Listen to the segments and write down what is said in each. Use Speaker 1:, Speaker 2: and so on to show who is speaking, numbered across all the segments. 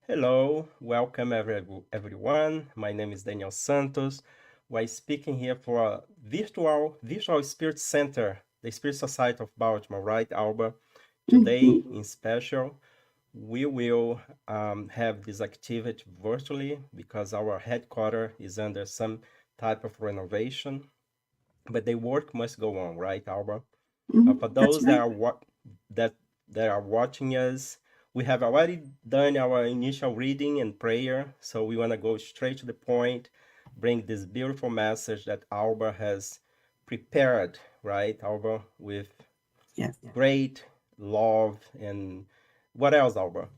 Speaker 1: Hello, welcome everyone. My name is Daniel Santos. We're speaking here for a virtual Spirit Center, the Spirit Society of Baltimore, right, Alba? Today,
Speaker 2: Mhm.
Speaker 1: in special, we will have this activity virtually because our headquarters is under some type of renovation, but the work must go on, right, Alba? For
Speaker 2: That's
Speaker 1: those that
Speaker 2: right.
Speaker 1: are that that are watching us, we have already done our initial reading and prayer, so we want to go straight to the point, bring this beautiful message that Alba has prepared, right, Alba, with
Speaker 2: Yes.
Speaker 1: great love and what else, Alba?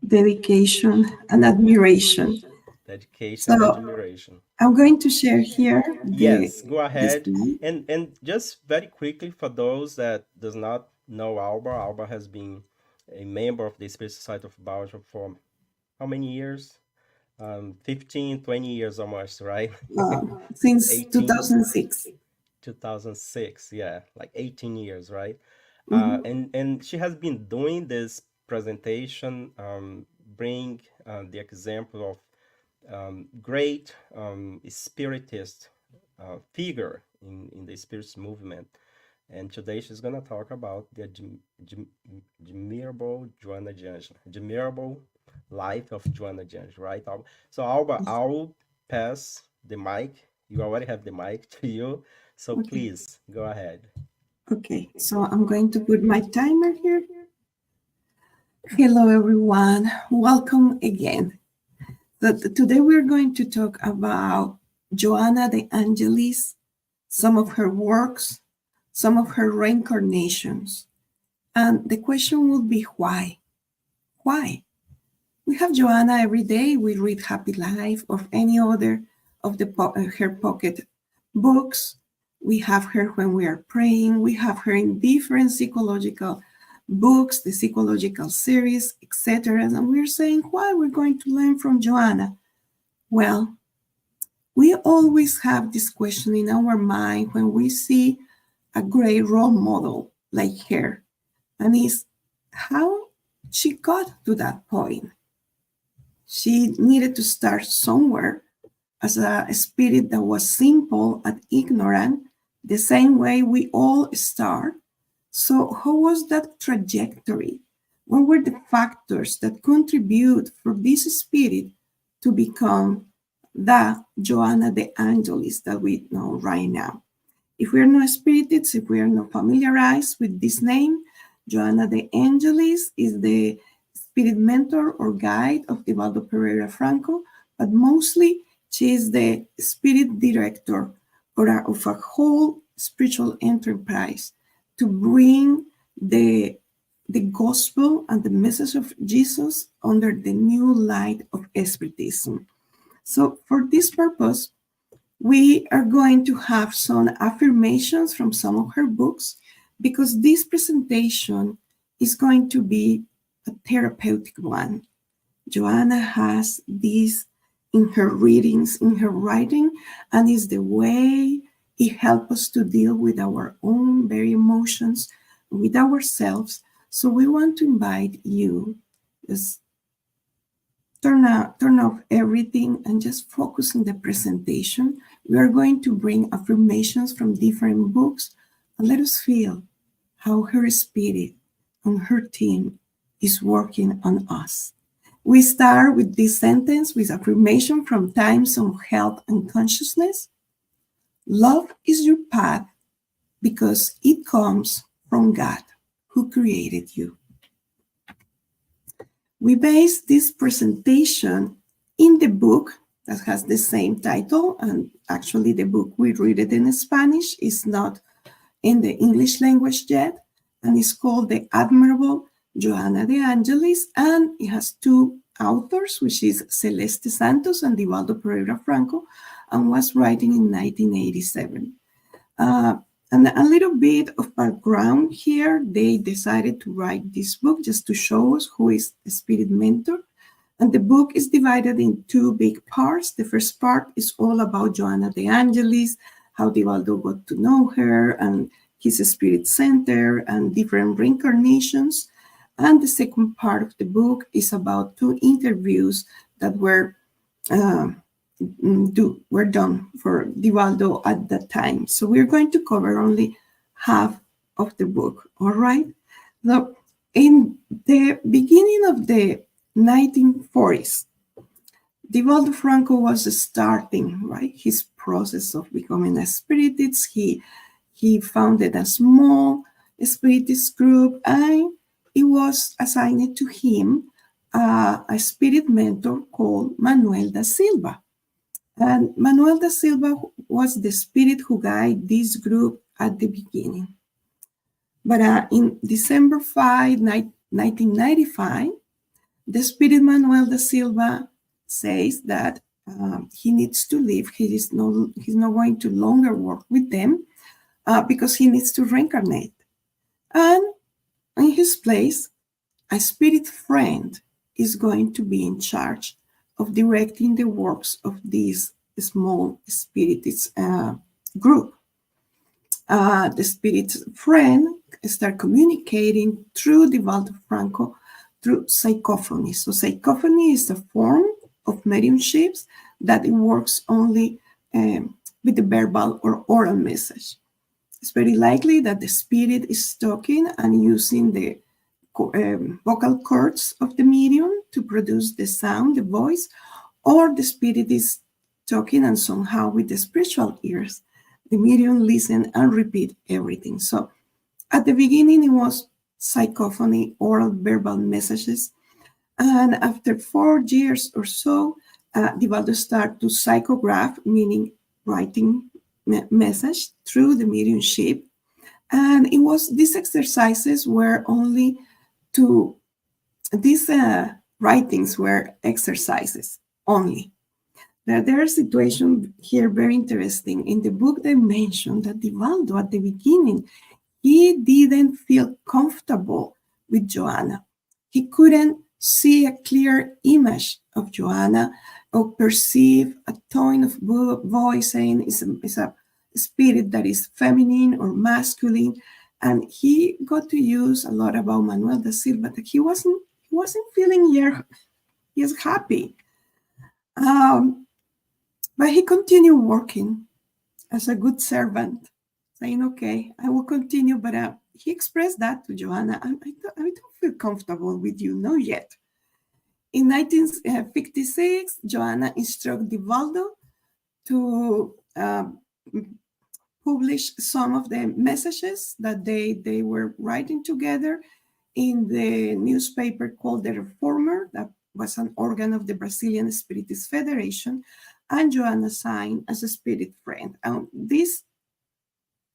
Speaker 2: Dedication and admiration.
Speaker 1: Dedication and
Speaker 2: So
Speaker 1: admiration.
Speaker 2: I'm going to share here
Speaker 1: Yes, go
Speaker 2: the
Speaker 1: ahead.
Speaker 2: slide.
Speaker 1: And just very quickly for those that does not know Alba, Alba has been a member of the Space Society of Belgium for how many years? 15, 20 years almost, right?
Speaker 2: Since
Speaker 1: 18,
Speaker 2: 2006.
Speaker 1: 2006, yeah, like 18 years, right?
Speaker 2: Mhm.
Speaker 1: And she has been doing this presentation, bring the example of great spiritist figure in the spirits movement. And today she's going to talk about the admirable Joanna Jange, admirable life of Joanna Jange, right? So Alba, I'll pass the mic. You already have the mic to you. So
Speaker 2: Okay.
Speaker 1: please go ahead.
Speaker 2: Okay. So I'm going to put my timer here. Hello, everyone. Welcome again. Today we're going to talk about Joanna de Angelis, some of her works, some of her reincarnations. And the question will be why? Why? We have Joanna every day. We read Happy Life or any other of her pocket books. We have her when we are praying. We have her in different psychological books, the psychological series, etc. And we're saying why we're going to learn from Joanna. Well, we always have this question in our mind when we see a great role model like her, and is how she got to that point. She needed to start somewhere as a spirit that was simple and ignorant, the same way we all start. So, how was that trajectory? What were the factors that contribute for this spirit to become the Joanna de Angelis that we know right now? If we are not spiritists, if we are not familiarized with this name, Joanna de Angelis is the spirit mentor or guide of Divaldo Pereira Franco, but mostly she is the spirit director of a whole spiritual enterprise to bring the the gospel and the message of Jesus under the new light of Spiritism. So, for this purpose, we are going to have some affirmations from some of her books because this presentation is going to be a therapeutic one. Joanna has this in her readings, in her writing, and is the way it helps us to deal with our own very emotions, with ourselves. So we want to invite you, just turn off everything and just focus on the presentation. We are going to bring affirmations from different books and let us feel how her spirit and her team is working on us. We start with this sentence with affirmation from Times on Health and Consciousness. Love is your path because it comes from God who created you. We base this presentation in the book that has the same title, and actually the book we read it in Spanish is not in the English language yet, and it's called The Admirable Joanna de Angelis, and it has two authors, which is Celeste Santos and Divaldo Pereira Franco, and was writing in 1987. Uh, and a little bit of background here, they decided to write this book just to show us who is the spirit mentor. And the book is divided in two big parts. The first part is all about Joanna de Angelis, how Divaldo got to know her, and his spirit center, and different reincarnations. And the second part of the book is about two interviews that uh, were done for Divaldo at that time. So we're going to cover only half of the book, all right? So in the beginning of the 1940s, Divaldo Franco was starting, right, his process of becoming a spiritist. He founded a small spiritist group, and it was assigned to him a spirit mentor called Manuel da Silva. And Manuel da Silva was the spirit who guided this group at the beginning. But in December 5, 1995, the spirit Manuel da Silva says that he needs to leave. He's not going to longer work with them because he needs to reincarnate. And in his place, a spirit friend is going to be in charge of directing the works of this small spiritist group. The spirit friend start communicating through Divaldo Franco through psychophony. So psychophony is a form of mediumship that it works only with the verbal or oral message. It's very likely that the spirit is talking and using the vocal cords of the medium to produce the sound, the voice, or the spirit is talking and somehow with the spiritual ears, the medium listen and repeat everything. So at the beginning, it was psychophony, oral verbal messages. And after 4 years or so, Divaldo started to psychograph, meaning writing message through the mediumship. And it was these exercises were only to, these writings were exercises only. There are a situation here very interesting. In the book, they mentioned that Divaldo at the beginning, he didn't feel comfortable with Joanna. He couldn't see a clear image of Joanna or perceive a tone of voice saying it's a spirit that is feminine or masculine. And he got to use a lot about Manuel da Silva that he wasn't feeling yet happy. But he continued working as a good servant, saying, okay, I will continue. But he expressed that to Joanna. I don't feel comfortable with you, not yet. In 1956, Joanna instructed Divaldo to publish some of the messages that they were writing together in the newspaper called The Reformer, that was an organ of the Brazilian Spiritist Federation, and Joanna signed as a spirit friend. And this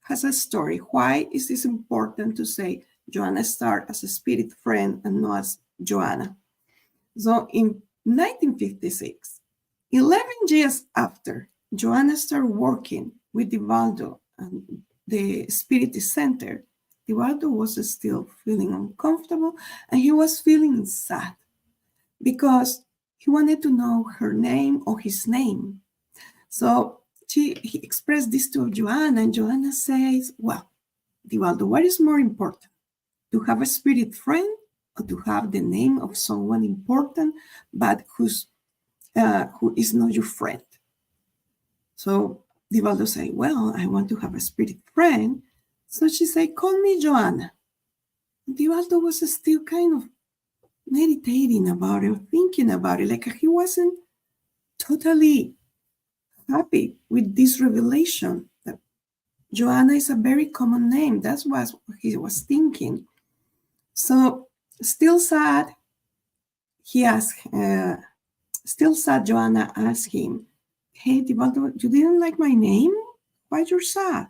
Speaker 2: has a story. Why is this important to say Joanna started as a spirit friend and not as Joanna? So in 1956, 11 years after Joanna started working with Divaldo and the Spirit Center, Divaldo was still feeling uncomfortable and he was feeling sad because he wanted to know her name or his name. So he expressed this to Joanna, and Joanna says, well, Divaldo, what is more important? To have a spirit friend or to have the name of someone important, but who is not your friend? So Divaldo said, well, I want to have a spirit friend. So she said, call me Joanna. Divaldo was still kind of meditating about it, thinking about it, like he wasn't totally happy with this revelation that Joanna is a very common name. That's what he was thinking. So still sad, Joanna asked him, hey, Divaldo, you didn't like my name? Why you're sad?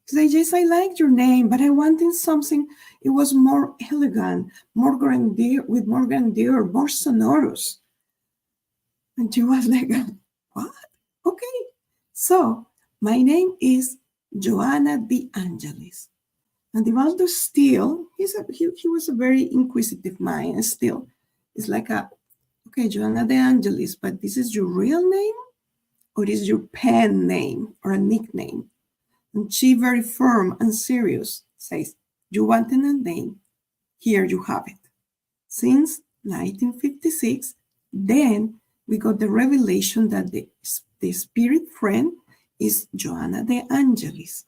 Speaker 2: He said, yes, I liked your name, but I wanted something, it was more elegant, more grandeur, more sonorous. And she was like, what? Okay. So my name is Joanna de Angelis. And Divaldo still, he was a very inquisitive mind, and still, it's like okay, Joanna de Angelis, but this is your real name? Or is your pen name or a nickname? And she, very firm and serious, says, you want a name? Here you have it. since 1956. Then we got the revelation that the spirit friend is Joanna de Angelis.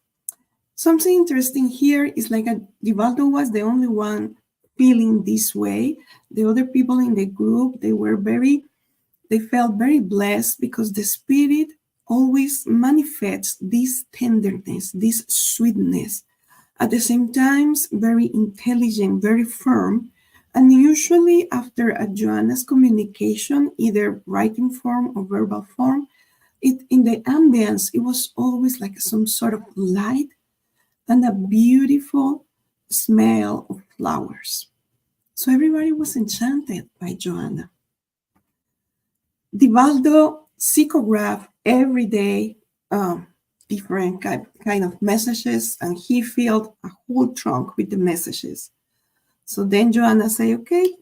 Speaker 2: Something interesting here is like Divaldo was the only one feeling this way. The other people in the group, they felt very blessed because the spirit always manifests this tenderness, this sweetness. At the same time, very intelligent, very firm. And usually after a Joanna's communication, either writing form or verbal form, in the ambience, it was always like some sort of light and a beautiful smell of flowers. So everybody was enchanted by Joanna. Divaldo psychographed every day different kind of messages, and he filled a whole trunk with the messages. So then Joanna said, okay,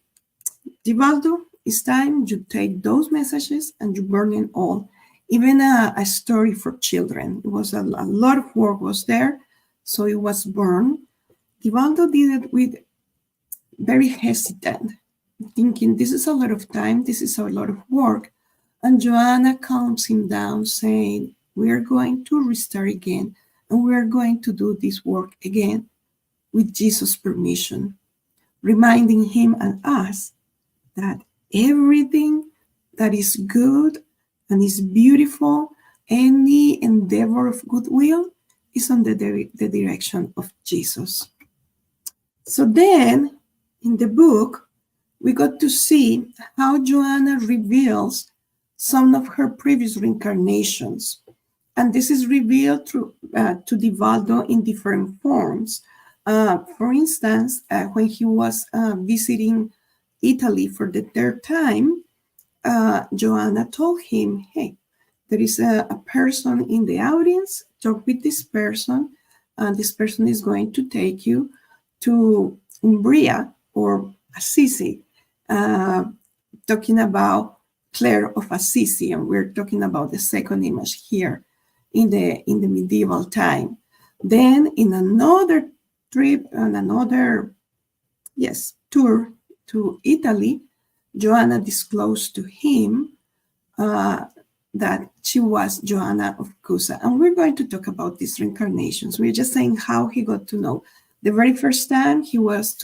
Speaker 2: Divaldo, it's time you take those messages and you burn it all. Even a story for children. It was a lot of work was there, so it was burned. Divaldo did it with very hesitant, thinking this is a lot of time, this is a lot of work. And Joanna calms him down, saying, we are going to restart again, and we are going to do this work again with Jesus' permission, reminding him and us that everything that is good and is beautiful, any endeavor of goodwill, is under the direction of Jesus. So then, in the book, we got to see how Joanna reveals some of her previous reincarnations. And this is revealed to Divaldo in different forms. For instance, when he was visiting Italy for the third time, Joanna told him, hey, there is a person in the audience, talk with this person, and this person is going to take you to Umbria or Assisi, talking about Clare of Assisi, and we're talking about the second image here in the medieval time. Then in another trip and another, tour to Italy, Joanna disclosed to him that she was Joanna of Cusa. And we're going to talk about these reincarnations. We're just saying how he got to know. The very first time he went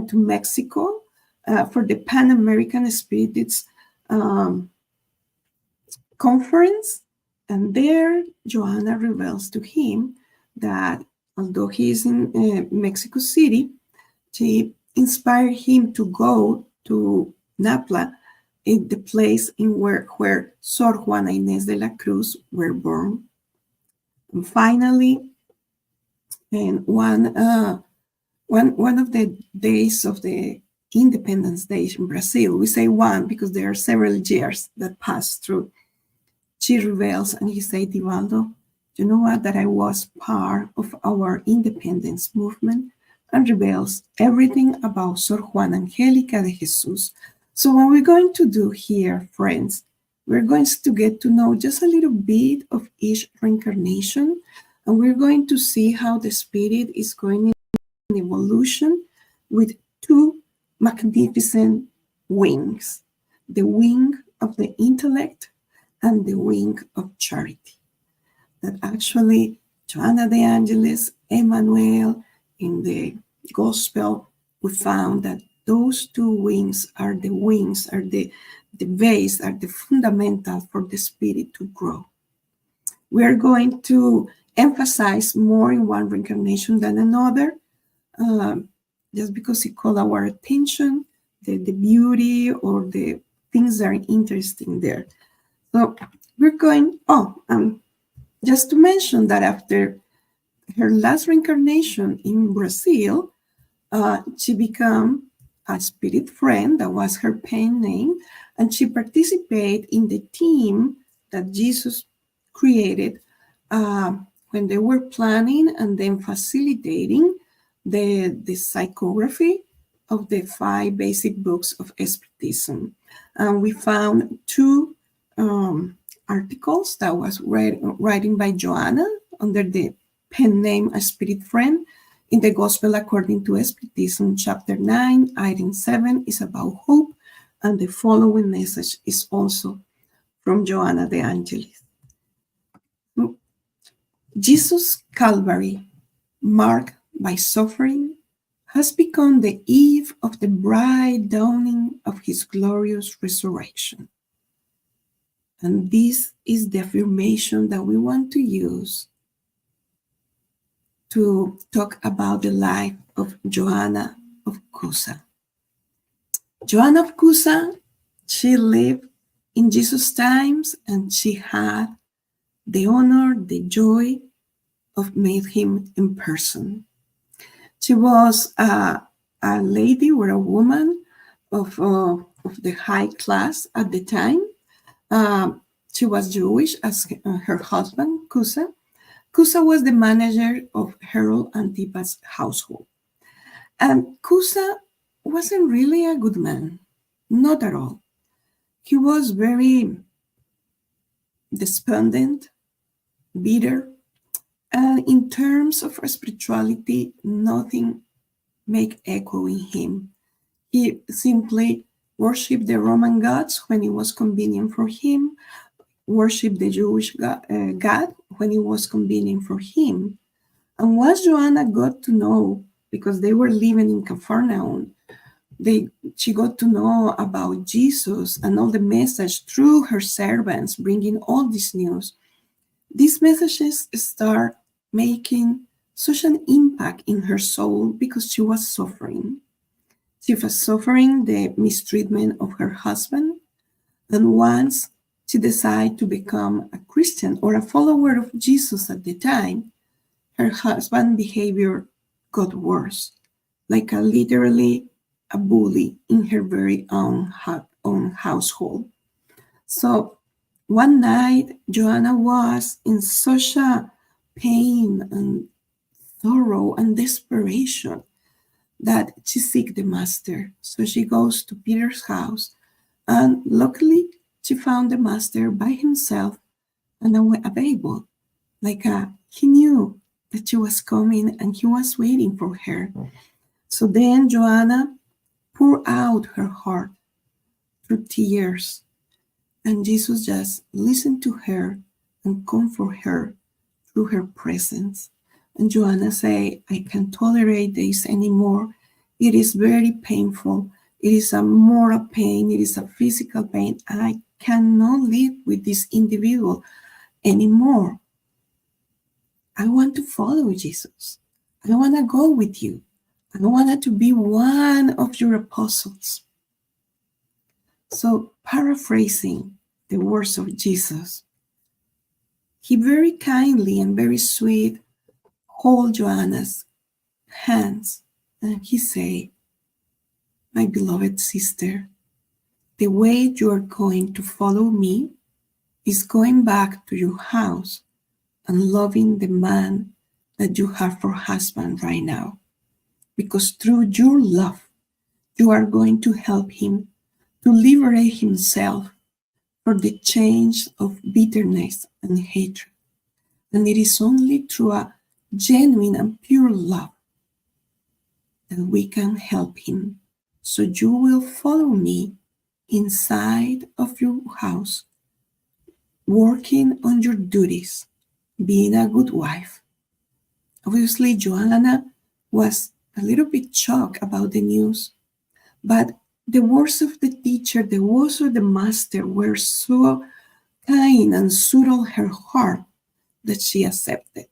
Speaker 2: to Mexico for the Pan American Spirits conference, and there Joanna reveals to him that although he is in Mexico City, she inspired him to go to Napla, in the place in where Sor Juana Inés de la Cruz were born. And finally, and one of the days of the Independence Day in Brazil, we say one because there are several years that pass through, she reveals and he said, Divaldo, you know what, that I was part of our independence movement, and reveals everything about Sor Juana Angélica de Jesús. So what we're going to do here, friends, we're going to get to know just a little bit of each reincarnation, and we're going to see how the spirit is going in evolution with two magnificent wings, the wing of the intellect and the wing of charity. That actually Joanna de Angelis, Emmanuel, in the gospel, we found that those two wings, are the base, are the fundamental for the spirit to grow. We are going to emphasize more in one reincarnation than another, just because it called our attention, the beauty or the things that are interesting there. So we're going, just to mention that after her last reincarnation in Brazil, she became a spirit friend. That was her pen name. And she participated in the team that Jesus created when they were planning and then facilitating the psychography of the 5 basic books of Spiritism. And we found 2 articles that was written by Joanna under the pen name A Spirit Friend. In the Gospel according to Spiritism, chapter 9, item 7 is about hope, and the following message is also from Joanna de Angelis. Jesus' Calvary, marked by suffering, has become the eve of the bright dawning of his glorious resurrection. And this is the affirmation that we want to use to talk about the life of Joanna of Cusa. Joanna of Cusa, she lived in Jesus' times, and she had the honor, the joy of meeting him in person. She was a lady or a woman of the high class at the time. She was Jewish, as her husband, Cusa. Cusa was the manager of Harold Antipas' household. And Cusa wasn't really a good man, not at all. He was very despondent, bitter, and in terms of spirituality, nothing made echo in him. He simply worshipped the Roman gods when it was convenient for him, worshipped the Jewish God when it was convenient for him. And once Joanna got to know, because they were living in Capernaum, she got to know about Jesus and all the message through her servants, bringing all this news. These messages start making such an impact in her soul because she was suffering. She was suffering the mistreatment of her husband, and once she decided to become a Christian or a follower of Jesus at the time, her husband's behavior got worse, like literally a bully in her very own household. So one night, Joanna was in such a pain and sorrow and desperation that she seek the master. So she goes to Peter's house, and luckily she found the master by himself and available. He knew that she was coming and he was waiting for her. So then Joanna poured out her heart through tears, and Jesus just listened to her and comfort her through her presence. And Joanna say, I can't tolerate this anymore. It is very painful. It is a moral pain. It is a physical pain. I cannot live with this individual anymore. I want to follow Jesus. I want to go with you. I want to be one of your apostles. So, paraphrasing the words of Jesus, he very kindly and very sweet hold Joanna's hands, and he say, my beloved sister, the way you are going to follow me is going back to your house and loving the man that you have for husband right now. Because through your love, you are going to help him to liberate himself from the chains of bitterness and hatred. And it is only through a genuine and pure love that we can help him. So you will follow me inside of your house, working on your duties, being a good wife. Obviously, Joanna was a little bit shocked about the news, but the words of the teacher, the words of the master were so kind and soothed her heart that she accepted.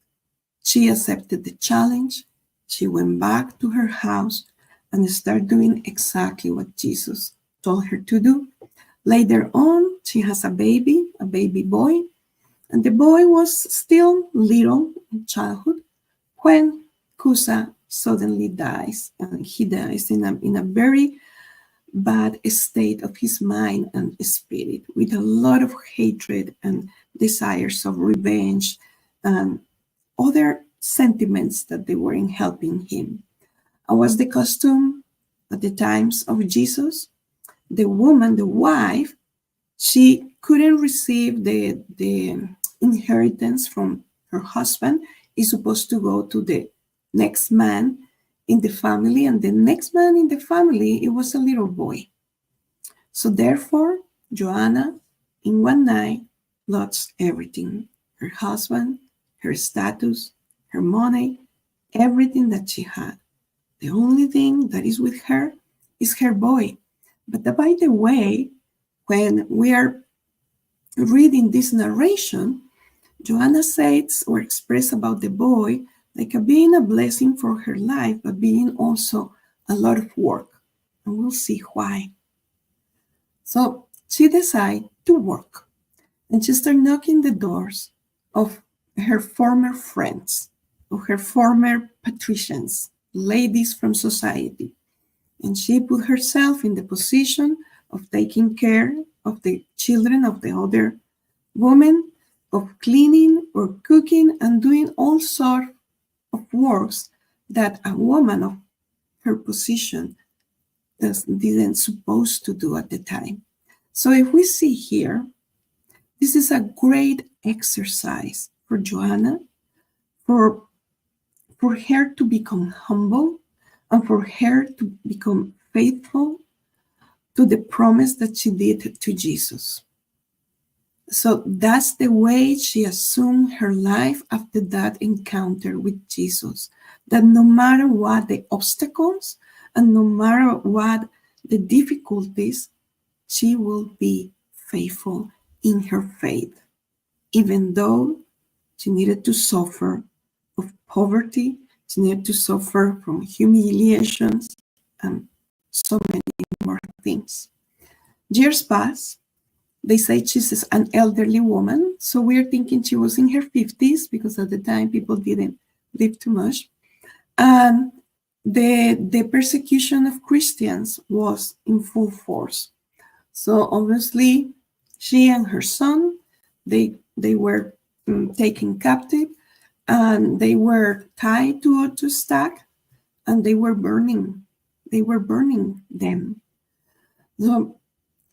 Speaker 2: She accepted the challenge. She went back to her house and started doing exactly what Jesus told her to do. Later on, she has a baby boy, and the boy was still little in childhood when Cusa suddenly dies. And he dies in a very bad state of his mind and spirit, with a lot of hatred and desires of revenge and other sentiments that they weren't helping him. And was the custom at the times of Jesus? The woman, the wife, she couldn't receive the inheritance from her husband. Is supposed to go to the next man in the family, and the next man in the family, it was a little boy. So therefore, Joanna, in one night, lost everything: her husband, her status, her money, everything that she had. The only thing that is with her is her boy. But by the way, when we are reading this narration, Joanna says or expresses about the boy like being a blessing for her life, but being also a lot of work. And we'll see why. So she decided to work, and she started knocking the doors of her former friends, of her former patricians, ladies from society. And she put herself in the position of taking care of the children of the other women, of cleaning or cooking and doing all sorts of works that a woman of her position didn't supposed to do at the time. So if we see here, this is a great exercise for Joanna, for her to become humble and for her to become faithful to the promise that she did to Jesus. So that's the way she assumed her life after that encounter with Jesus. That no matter what the obstacles and no matter what the difficulties, she will be faithful in her faith, even though she needed to suffer of poverty, she needed to suffer from humiliations and so many more things. Years pass. They say she's an elderly woman, so we're thinking she was in her 50s because at the time people didn't live too much. And the persecution of Christians was in full force. So obviously, she and her son, they were taken captive, and they were tied to a stake, and they were burning. They were burning them. So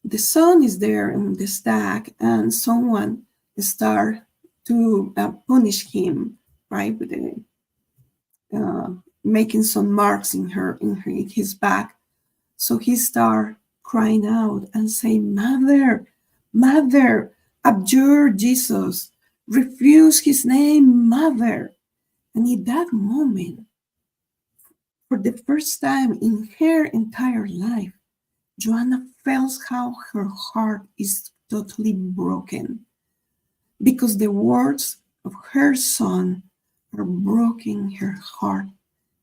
Speaker 2: the son is there in the stake, and someone start to punish him, right, with making some marks in his back. So he start crying out and saying, "Mother, Mother, abjure Jesus, refuse his name, Mother." And in that moment, for the first time in her entire life, Joanna felt how her heart is totally broken because the words of her son are broken her heart.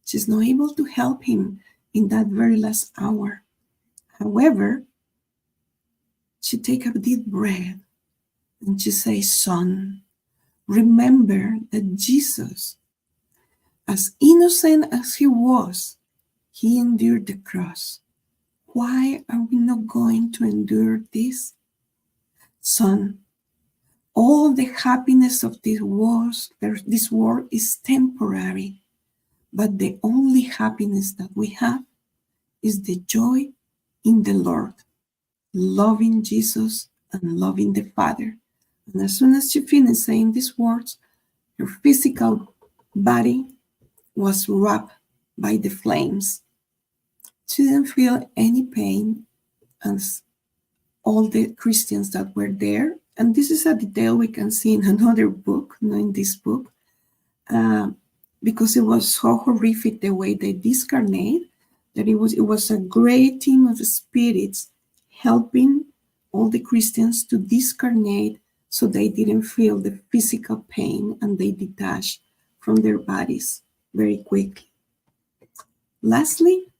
Speaker 2: She's not able to help him in that very last hour. However, she takes a deep breath and she says, "Son, remember that Jesus, as innocent as he was, he endured the cross. Why are we not going to endure this? Son, all the happiness of this world is temporary, but the only happiness that we have is the joy in the Lord, loving Jesus and loving the Father." And as soon as she finished saying these words, her physical body was wrapped by the flames. She didn't feel any pain as all the Christians that were there. And this is a detail we can see in another book, not in this book, because it was so horrific the way they discarnate, that it was a great team of spirits helping all the Christians to discarnate so they didn't feel the physical pain and they detached from their bodies very quickly. Lastly,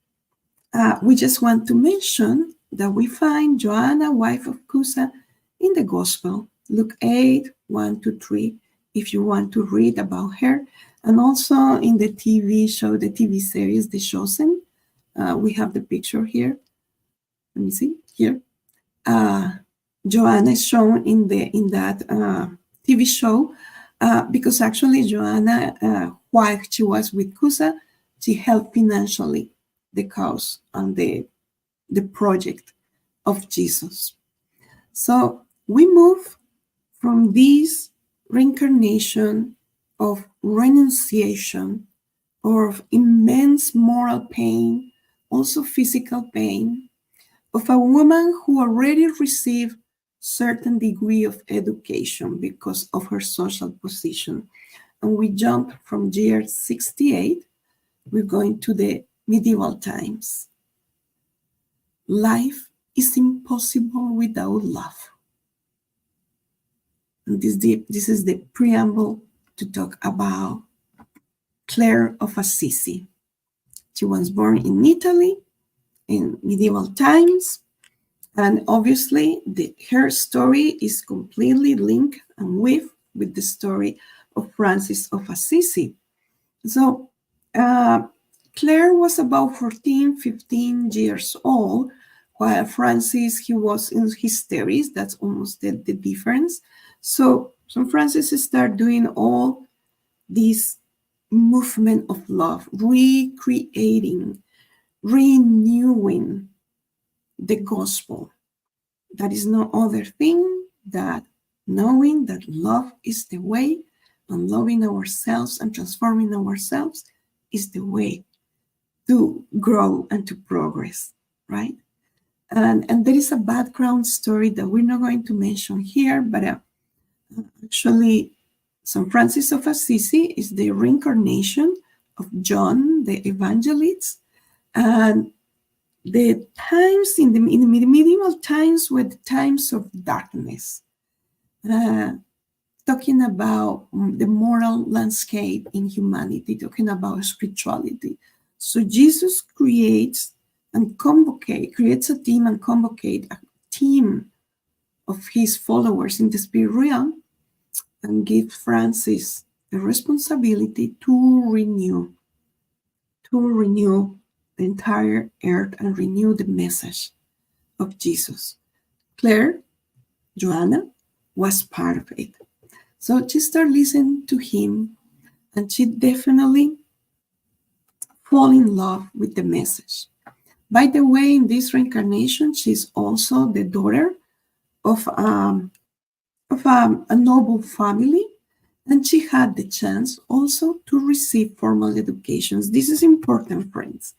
Speaker 2: we just want to mention that we find Joanna, wife of Cusa, in the Gospel, Luke 8, 1-3, if you want to read about her, and also in the TV show, the TV series, The Chosen. We have the picture here. Let me see, here. Joanna is shown in that TV show because actually Joanna, while she was with Cusa, she helped financially the cause and the project of Jesus. So we move from this reincarnation of renunciation of immense moral pain, also physical pain, of a woman who already received certain degree of education because of her social position. And we jump from year 68, we're going to the medieval times. Life is impossible without love. And this is the preamble to talk about Clare of Assisi. She was born in Italy in medieval times, and obviously her story is completely linked and with the story of Francis of Assisi. So Clare was about 14, 15 years old, while Francis, he was in his 30s. That's almost the difference. So Francis started doing all this movement of love, recreating, renewing the gospel. That is no other thing that knowing that love is the way, and loving ourselves and transforming ourselves is the way to grow and to progress, right? And there is a background story that we're not going to mention here, but actually, St. Francis of Assisi is the reincarnation of John the Evangelist, and the times in the medieval times were the times of darkness, talking about the moral landscape in humanity, talking about spirituality. So Jesus creates a team and convocate a team of his followers in the spirit realm and give Francis the responsibility to renew the entire earth and renew the message of Jesus. Claire, Joanna, was part of it. So she started listening to him, and she definitely fall in love with the message. By the way, in this reincarnation, she's also the daughter of a noble family, and she had the chance also to receive formal educations. This is important, friends,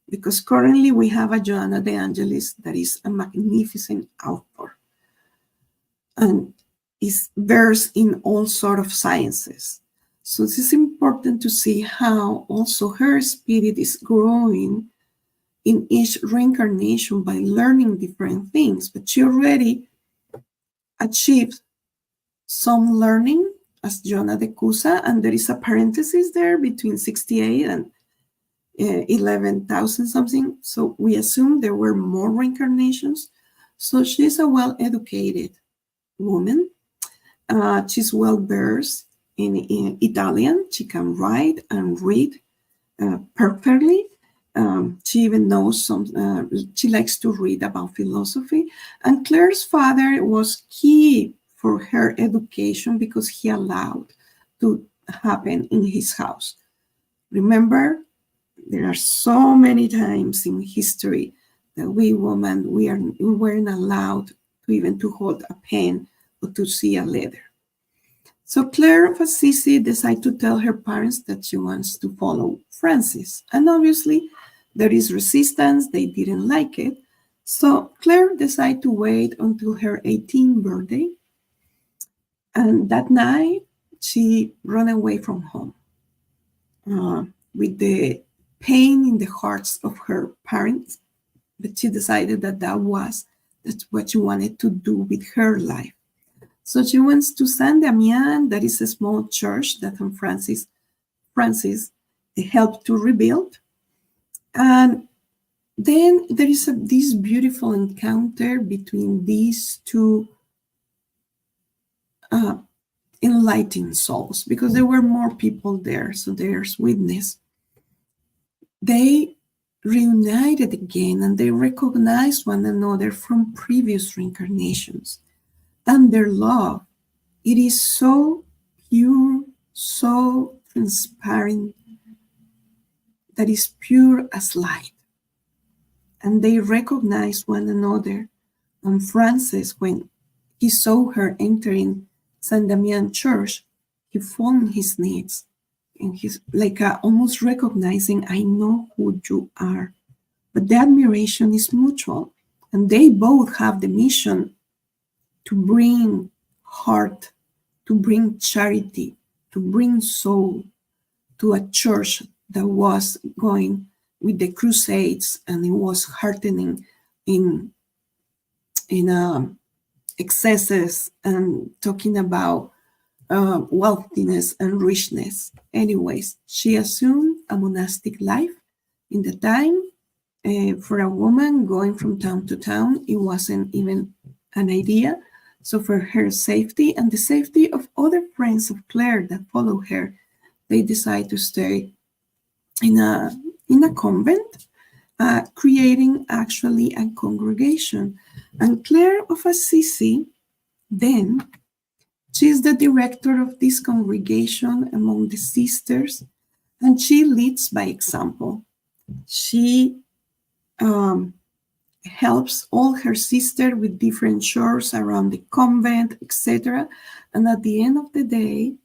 Speaker 2: because currently we have a Joanna de Angelis that is a magnificent author and is versed in all sort of sciences. So this is important to see how also her spirit is growing in each reincarnation by learning different things. But she already achieved some learning as Joanna de Cusa, and there is a parenthesis there between 68 and 11,000 something. So we assume there were more reincarnations. So she's a well-educated woman. She's well-versed in Italian. She can write and read perfectly. She even knows she likes to read about philosophy. And Claire's father was key for her education because he allowed to happen in his house. Remember, there are so many times in history that we women, we weren't allowed to even to hold a pen or to see a letter. So Claire of Assisi decided to tell her parents that she wants to follow Francis. And obviously, there is resistance. They didn't like it. So Claire decided to wait until her 18th birthday. And that night, she ran away from home with the pain in the hearts of her parents. But she decided that that's what she wanted to do with her life. So she went to Saint Damian, that is a small church that Francis helped to rebuild. And then there is this beautiful encounter between these two enlightened souls, because there were more people there, so there's witness. They reunited again and they recognized one another from previous reincarnations. And their love, it is so pure, so transparent, that is pure as light. And they recognized one another. And Francis, when he saw her entering Saint Damian Church, he fell on his knees And he's like almost recognizing, I know who you are. But the admiration is mutual. And they both have the mission to bring heart, to bring charity, to bring soul to a church that was going with the crusades, and it was heartening in excesses and talking about wealthiness and richness. Anyways, she assumed a monastic life. In the time, for a woman going from town to town, it wasn't even an idea. So for her safety and the safety of other friends of Claire that follow her, they decide to stay in a convent, creating actually a congregation. And Claire of Assisi, then, she's the director of this congregation among the sisters, and she leads by example. She helps all her sisters with different chores around the convent, etc. And at the end of the day,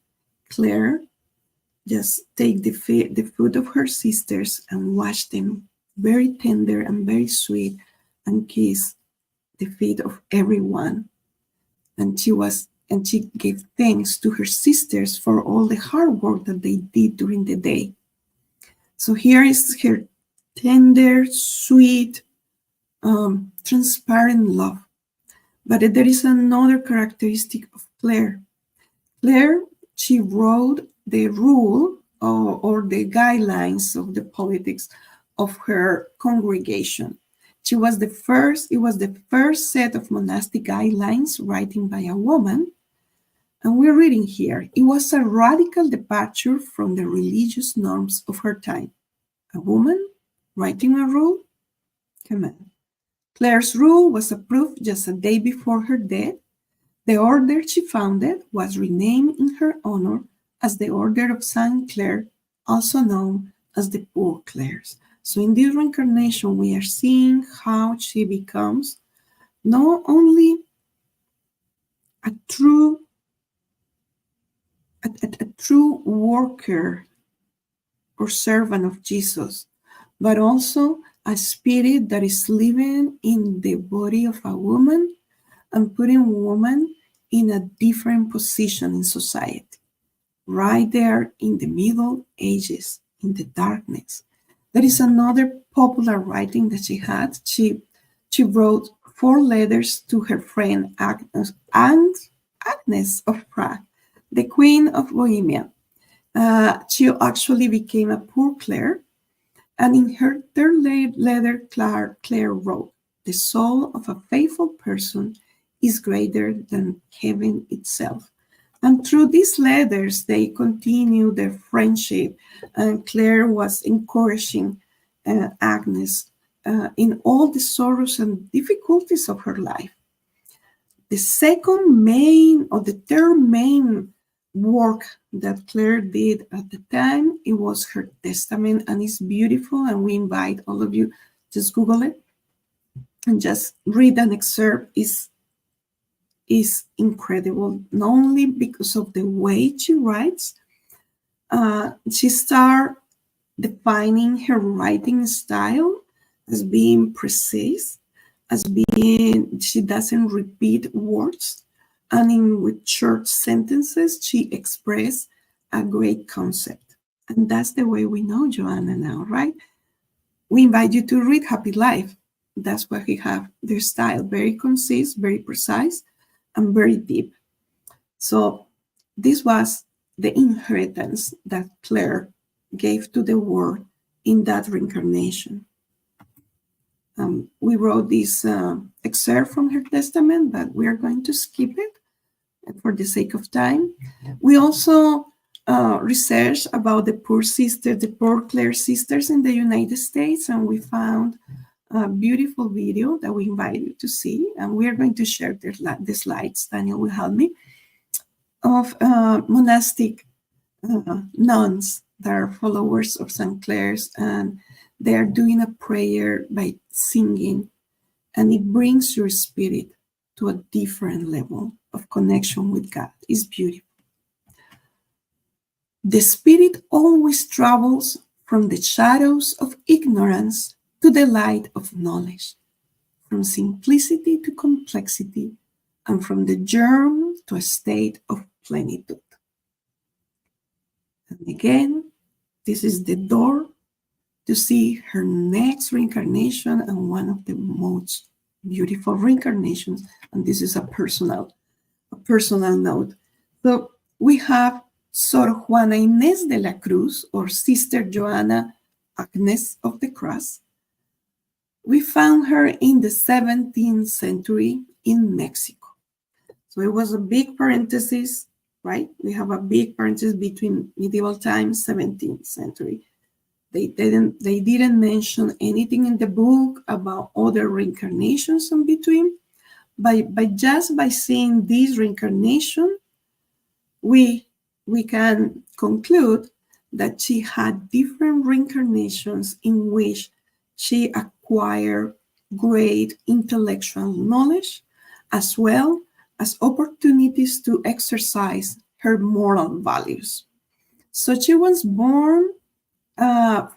Speaker 2: Claire just take the foot of her sisters and wash them very tender and very sweet, and kiss the feet of everyone. And she gave thanks to her sisters for all the hard work that they did during the day. So here is her tender, sweet, transparent love. But there is another characteristic of Claire. Claire, she wrote the rule or the guidelines of the politics of her congregation. It was the first set of monastic guidelines written by a woman. And we're reading here, it was a radical departure from the religious norms of her time. A woman writing a rule? Come on. Claire's rule was approved just a day before her death. The order she founded was renamed in her honor as the Order of Saint Clare, also known as the Poor Clares. So in this reincarnation, we are seeing how she becomes not only a true worker or servant of Jesus, but also a spirit that is living in the body of a woman and putting woman in a different position in society, right there in the Middle Ages, in the darkness. There is another popular writing that she had. She wrote 4 letters to her friend Agnes of Prague, the Queen of Bohemia. She actually became a poor Clare, and in her third letter, Clare wrote, "The soul of a faithful person is greater than heaven itself." And through these letters, they continued their friendship, and Claire was encouraging Agnes in all the sorrows and difficulties of her life. The third main work that Claire did at the time, it was her testament, and it's beautiful, and we invite all of you, just Google it and just read an excerpt. Is incredible, not only because of the way she writes. She started defining her writing style as being precise, as being, she doesn't repeat words, and with short sentences, she expressed a great concept. And that's the way we know Joanna now, right? We invite you to read Happy Life. That's what we have, their style, very concise, very precise, and very deep. So this was the inheritance that Claire gave to the world in that reincarnation. We wrote this excerpt from her testament, but we are going to skip it for the sake of time. We also researched about the poor Clare sisters in the United States, and we found a beautiful video that we invite you to see, and we are going to share the slides. Daniel will help me, of monastic nuns that are followers of St. Clare's, and they are doing a prayer by singing, and it brings your spirit to a different level of connection with God. It's beautiful. The spirit always travels from the shadows of ignorance to the light of knowledge, from simplicity to complexity, and from the germ to a state of plenitude. And again, this is the door to see her next reincarnation and one of the most beautiful reincarnations. And this is a personal note. So we have Sor Juana Inés de la Cruz, or Sister Joanna Agnes of the Cross. We found her in the 17th century in Mexico. So it was a big parenthesis, right? We have a big parenthesis between medieval times, 17th century. They didn't mention anything in the book about other reincarnations in between. Just by seeing this reincarnation, we can conclude that she had different reincarnations in which she acquired great intellectual knowledge, as well as opportunities to exercise her moral values. So she was born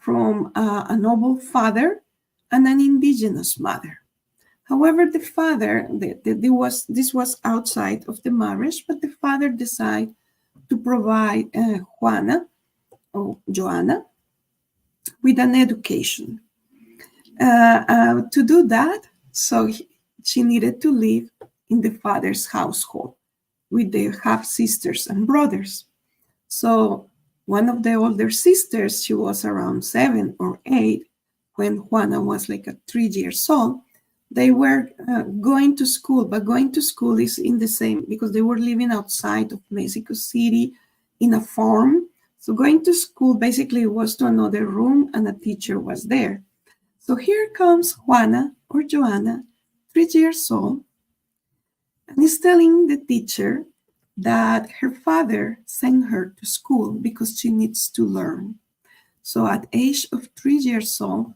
Speaker 2: from a noble father and an indigenous mother. However, the father, this was outside of the marriage, but the father decided to provide Juana, or Joanna, with an education. To do that, so she needed to live in the father's household with the half sisters and brothers. So one of the older sisters, she was around 7 or 8 when Juana was like 3 years old. They were going to school, but going to school is in the same, because they were living outside of Mexico City in a farm. So going to school basically was to another room and a teacher was there. So here comes Juana, or Joanna, 3 years old, and is telling the teacher that her father sent her to school because she needs to learn. So at age of 3 years old,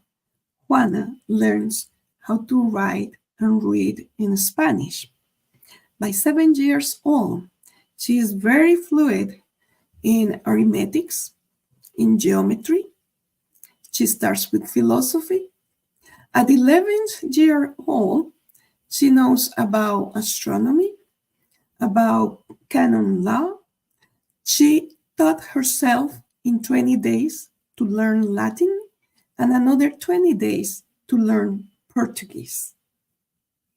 Speaker 2: Juana learns how to write and read in Spanish. By 7 years old, she is very fluent in arithmetics, in geometry. She starts with philosophy. At 11th year old, she knows about astronomy, about canon law. She taught herself in 20 days to learn Latin and another 20 days to learn Portuguese.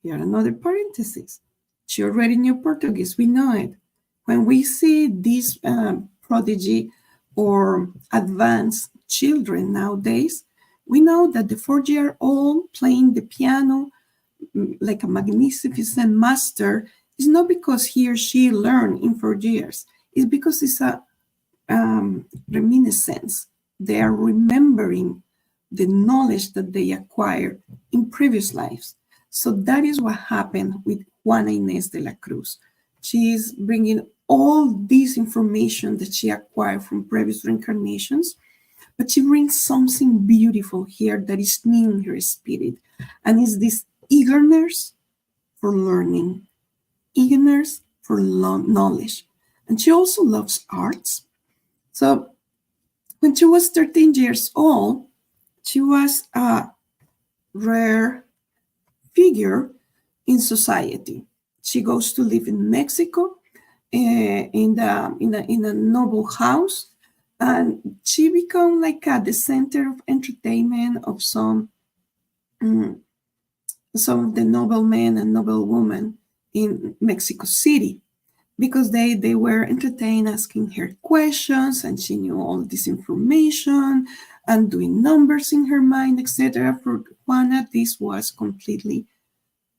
Speaker 2: Here, another parenthesis. She already knew Portuguese. We know it. When we see these prodigy or advanced children nowadays, we know that the 4-year-old playing the piano like a magnificent master is not because he or she learned in 4 years. It's because it's a reminiscence. They are remembering the knowledge that they acquired in previous lives. So that is what happened with Juana Inés de la Cruz. She is bringing all this information that she acquired from previous reincarnations, but she brings something beautiful here that is new in her spirit, and it's this eagerness for learning, eagerness for knowledge. And she also loves arts. So when she was 13 years old, she was a rare figure in society. She goes to live in Mexico in a noble house, and she became like the center of entertainment of some of the noblemen and noblewomen in Mexico City, because they were entertained asking her questions, and she knew all this information and doing numbers in her mind, etc. For Juana, this was completely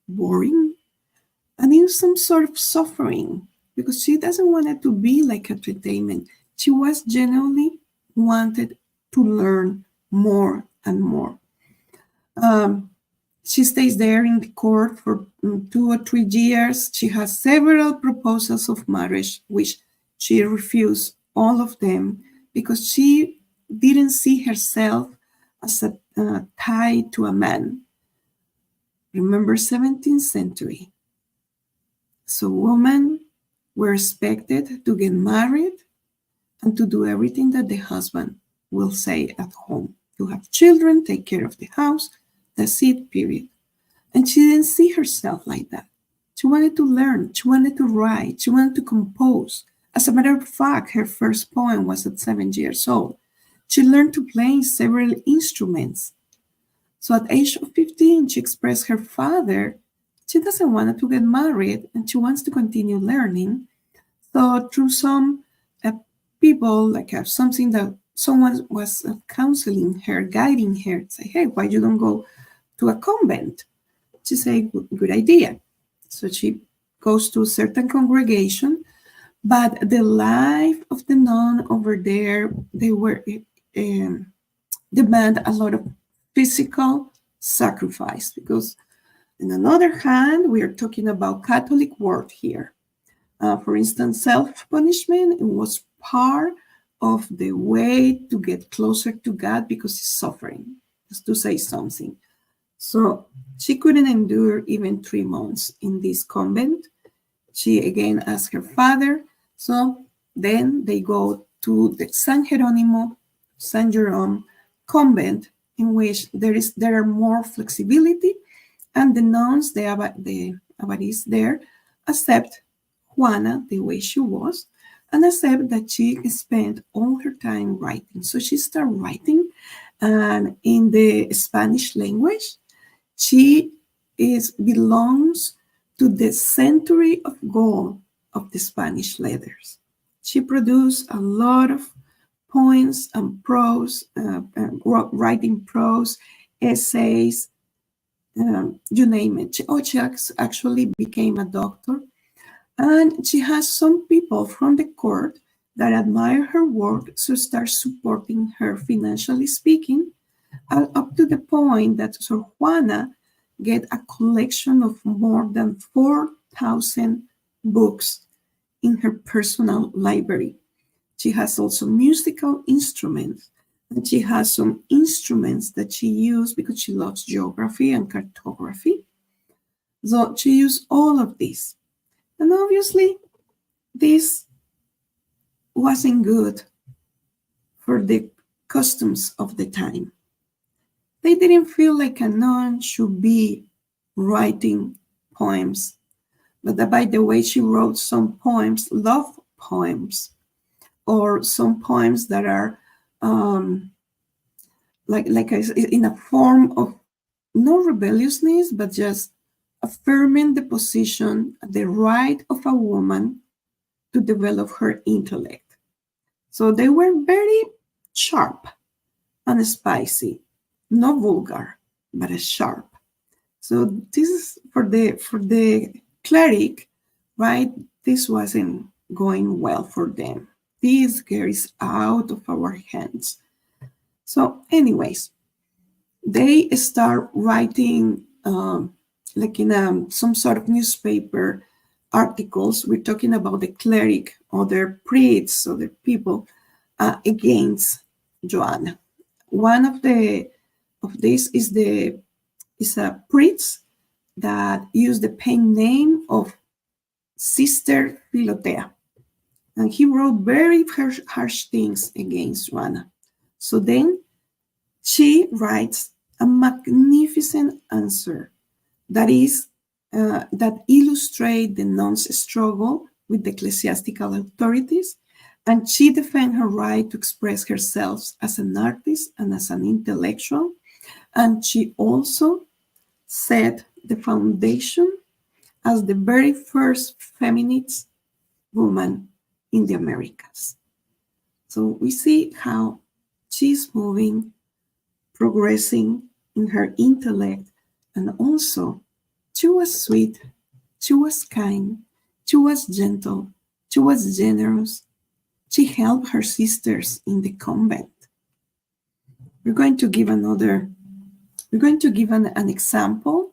Speaker 2: boring and in some sort of suffering, because she doesn't want it to be like entertainment. She was genuinely wanted to learn more and more. She stays there in the court for 2 or 3 years. She has several proposals of marriage, which she refused all of them because she didn't see herself as tied to a man. Remember, 17th century. So women were expected to get married and to do everything that the husband will say at home. You have children, take care of the house, that's it, period. And she didn't see herself like that. She wanted to learn, she wanted to write, she wanted to compose. As a matter of fact, her first poem was at 7 years old. She learned to play several instruments. So at age of 15, she expressed her father she doesn't want to get married and she wants to continue learning. So through some uh, people, like something that someone was counseling her, guiding her, say, hey, why you don't go to a convent? She said, good idea. So she goes to a certain congregation, but the life of the nun over there, they were um, demand a lot of physical sacrifice because, on another hand, we are talking about Catholic world here. For instance, self-punishment was part of the way to get closer to God because he's suffering, just to say something. So she couldn't endure even 3 months in this convent. She again asked her father. So then they go to the San Jeronimo, San Jerome convent, in which there are more flexibility, and the nuns, the abbats there, accept Juana the way she was, and accept that she spent all her time writing. So she started writing, and in the Spanish language, she belongs to the century of gold of the Spanish letters. She produced a lot of poems and prose, writing prose, essays, you name it. She actually became a doctor. And she has some people from the court that admire her work, so start supporting her financially speaking, up to the point that Sor Juana get a collection of more than 4,000 books in her personal library. She has also musical instruments, and she has some instruments that she used because she loves geography and cartography. So she used all of these. And obviously, this wasn't good for the customs of the time. They didn't feel like a nun should be writing poems. But by the way, she wrote some poems, love poems, or some poems that are in a form of no rebelliousness, but just affirming the position, the right of a woman to develop her intellect. So they were very sharp and spicy, not vulgar, but sharp. So this is for the cleric, right? This wasn't going well for them. This is out of our hands. So, anyways, they start writing like in some sort of newspaper articles. We're talking about the cleric, other priests, other people against Joanna. One of this is a priest that used the pen name of Sister Philotea. And he wrote very harsh things against Joanna. So then she writes a magnificent answer that illustrates the nun's struggle with the ecclesiastical authorities, and she defends her right to express herself as an artist and as an intellectual, and she also set the foundation as the very first feminist woman in the Americas. So we see how she's moving, progressing in her intellect, and also she was sweet, she was kind, she was gentle, she was generous. She helped her sisters in the convent. We're going to give an example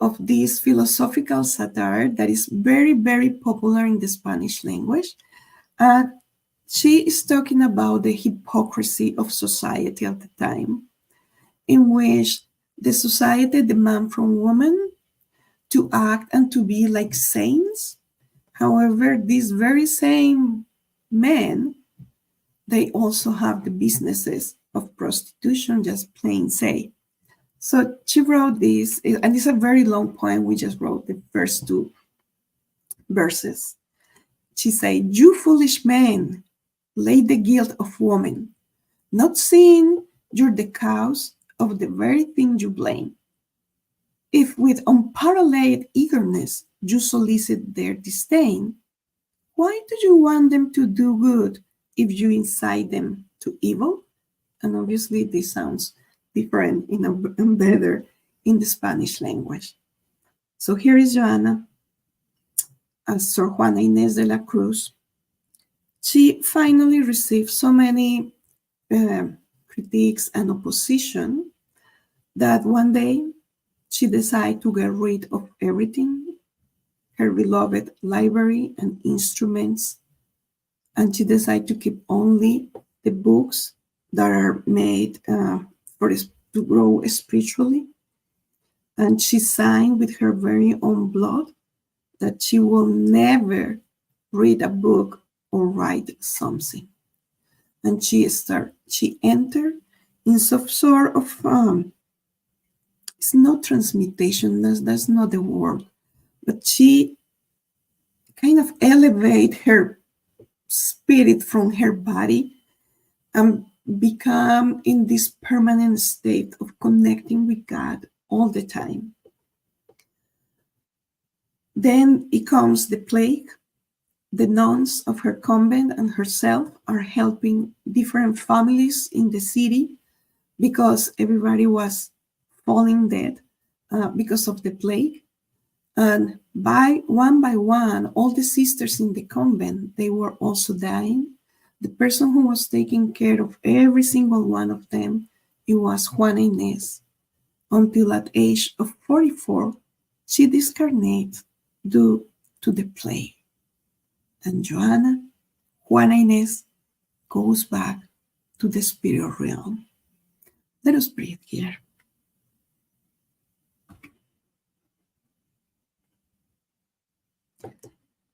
Speaker 2: of this philosophical satire that is very, very popular in the Spanish language. And she is talking about the hypocrisy of society at the time, in which the society demands from women to act and to be like saints. However, these very same men they also have the businesses of prostitution, just plain say. So she wrote this, and it's a very long poem. We just wrote the first two verses. She said, "You foolish men, lay the guilt of woman, not seeing you're the cause of the very thing you blame. If with unparalleled eagerness you solicit their disdain, why do you want them to do good if you incite them to evil?" And obviously this sounds different and better in the Spanish language. So here is Joanna as Sor Juana Inés de la Cruz. She finally received so many critiques and opposition that one day she decided to get rid of everything, her beloved library and instruments, and she decided to keep only the books that are made to grow spiritually. And she signed with her very own blood that she will never read a book or write something. And she entered in some sort of it's not transmutation, that's not the word, but she kind of elevate her spirit from her body and become in this permanent state of connecting with God all the time. Then it comes the plague. The nuns of her convent and herself are helping different families in the city because everybody was falling dead because of the plague. And by one, all the sisters in the convent, they were also dying. The person who was taking care of every single one of them, it was Juana Inés, until at age of 44, she discarnated due to the plague. And Juana Inés, goes back to the spirit realm. Let us breathe here.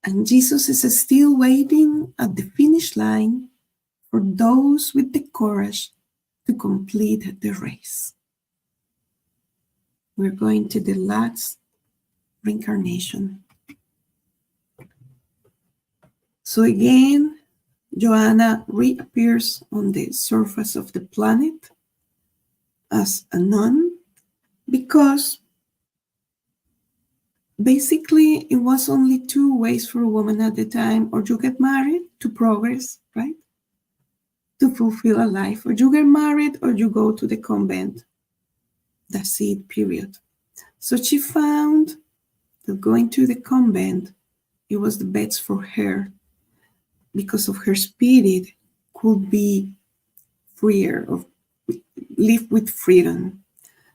Speaker 2: And Jesus is still waiting at the finish line for those with the courage to complete the race. We're going to the last reincarnation. So again, Joanna reappears on the surface of the planet as a nun because basically it was only two ways for a woman at the time: or you get married to progress, right? To fulfill a life, or you get married or you go to the convent. That's it, period. So she found that going to the convent, it was the best for her because of her spirit could be freer, or live with freedom.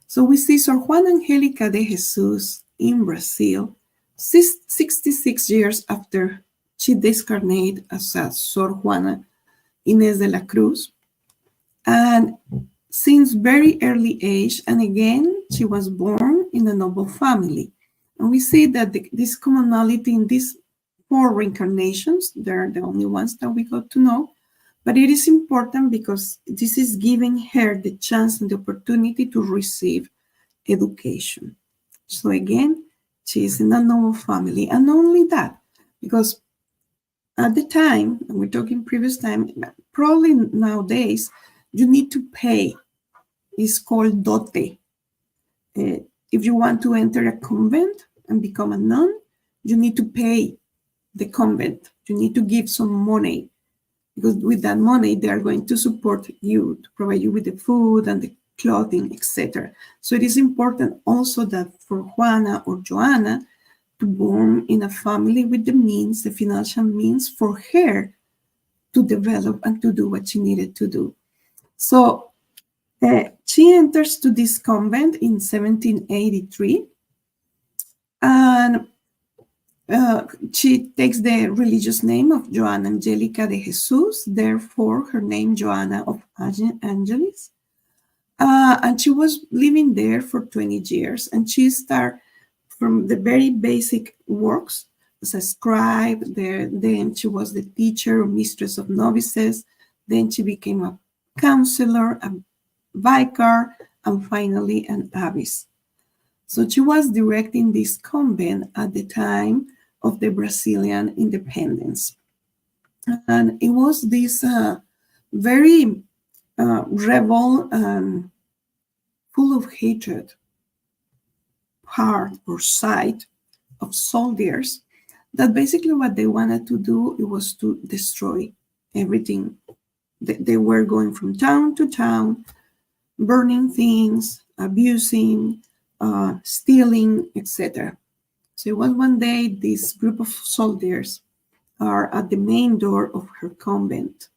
Speaker 2: So we see Sor Juana Angélica de Jesus in Brazil, 66 years after she discarnated as Sor Juana Inés de la Cruz. And since very early age, and again, she was born in a noble family. And we see that this commonality in these 4 reincarnations, they're the only ones that we got to know, but it is important because this is giving her the chance and the opportunity to receive education. So again, she is in a noble family. And not only that, because at the time, and we're talking previous time, probably nowadays, you need to pay. It's called dote. If you want to enter a convent and become a nun, you need to pay the convent. You need to give some money, because with that money, they are going to support you, to provide you with the food and the clothing, etc. So it is important also that for Juana or Joanna to born in a family with the means, the financial means for her to develop and to do what she needed to do. So she enters to this convent in 1783, and she takes the religious name of Joanna Angelica de Jesus, therefore her name Joanna of Angelis. And she was living there for 20 years, and she started from the very basic works as a scribe there. Then she was the teacher or mistress of novices, Then she became a counselor, a vicar, and finally an abbess. So she was directing this convent at the time of the Brazilian independence. And it was this very rebel and full of hatred part or side of soldiers that basically what they wanted to do it was to destroy everything. They were going from town to town, burning things, abusing, stealing, etc. So it was one day this group of soldiers are at the main door of her convent.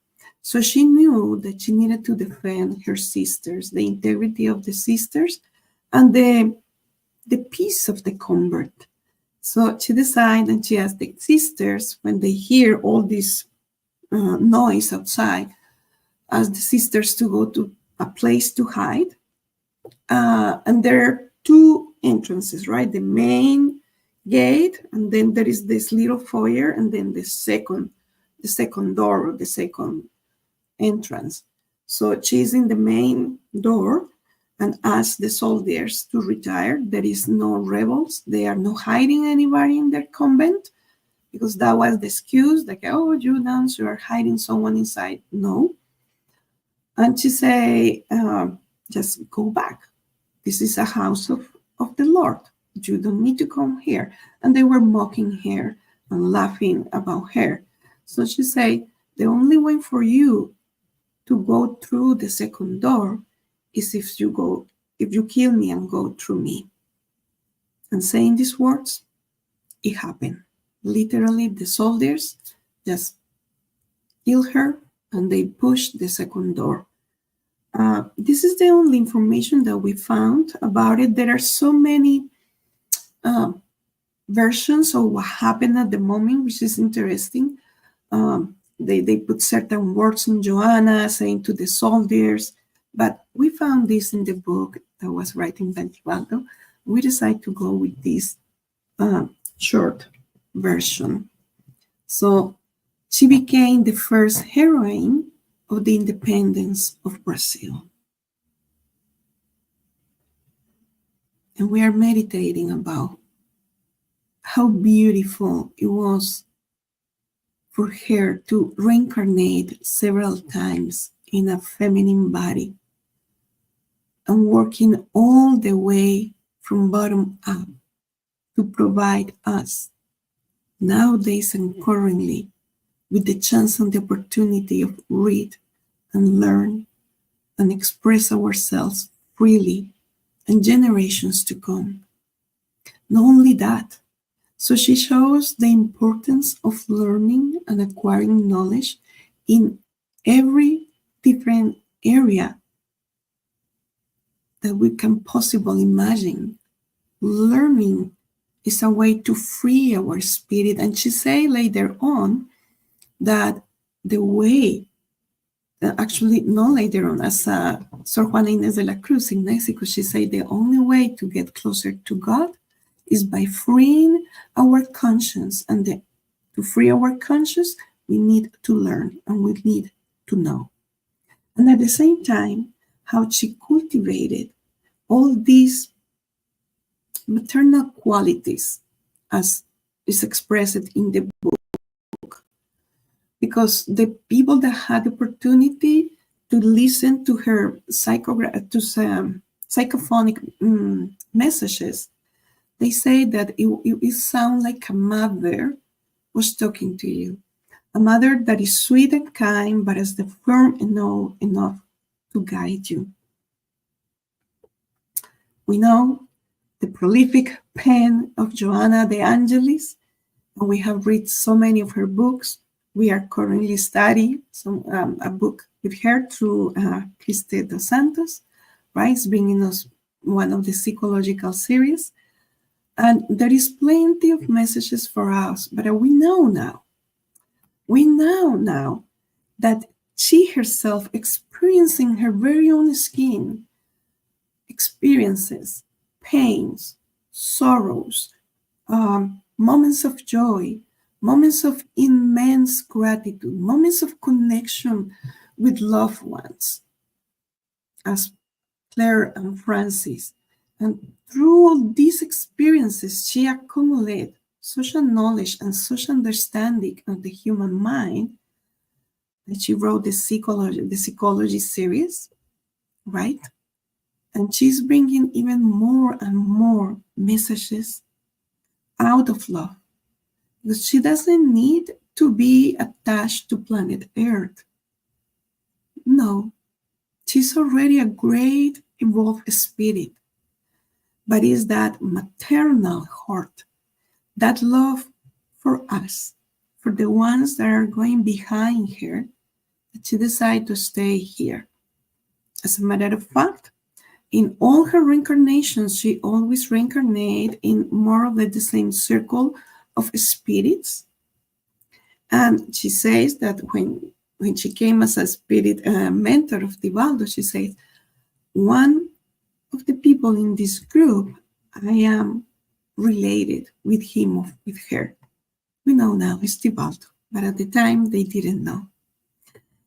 Speaker 2: So she knew that she needed to defend her sisters, the integrity of the sisters, and the peace of the convent. So she decided and she asked the sisters, when they hear all this noise outside, asked the sisters to go to a place to hide. And there are two entrances, right? The main gate, and then there is this little foyer, and then the second door or the second entrance. So she's in the main door and asks the soldiers to retire. There is no rebels. They are not hiding anybody in their convent because that was the excuse, like, oh, you nuns, you are hiding someone inside. No. And she say, just go back. This is a house of the Lord. You don't need to come here. And they were mocking her and laughing about her. So she said, the only way for you to go through the second door is if you kill me and go through me. And saying these words, it happened. Literally, the soldiers just killed her and they pushed the second door. This is the only information that we found about it. There are so many versions of what happened at the moment, which is interesting. They put certain words in Joanna saying to the soldiers, but we found this in the book that was written by Tibaldo. We decided to go with this short version. So she became the first heroine of the independence of Brazil. And we are meditating about how beautiful it was for her to reincarnate several times in a feminine body and working all the way from bottom up to provide us nowadays and currently with the chance and the opportunity of read and learn and express ourselves freely and generations to come. Not only that, so she shows the importance of learning and acquiring knowledge in every different area that we can possibly imagine. Learning is a way to free our spirit. And she say later on that the way, actually not later on, as Sor Juana Inés de la Cruz in Mexico, she said the only way to get closer to God is by freeing our conscience. And to free our conscience, we need to learn and we need to know. And at the same time, how she cultivated all these maternal qualities as is expressed in the book. Because the people that had the opportunity to listen to her psychophonic messages, they say that it sounds like a mother was talking to you. A mother that is sweet and kind, but is firm enough to guide you. We know the prolific pen of Joanna de Angelis, and we have read so many of her books. We are currently studying a book with her through Criste dos Santos, right? It's bringing us one of the psychological series. And there is plenty of messages for us, but we know now that she herself experiencing her very own skin experiences, pains, sorrows, moments of joy, moments of immense gratitude, moments of connection with loved ones, as Claire and Francis. And through all these experiences, she accumulated such a knowledge and such understanding of the human mind that she wrote the psychology series, right? And she's bringing even more and more messages out of love, because she doesn't need to be attached to planet Earth. No, she's already a great evolved spirit, but it's that maternal heart, that love for us, for the ones that are going behind her, that she decided to stay here. As a matter of fact, in all her reincarnations, she always reincarnated in more of the same circle of spirits. And she says that when she came as a spirit mentor of Divaldo, she says, one of the people in this group, I am related with him or with her. We know now it's Divaldo, but at the time they didn't know.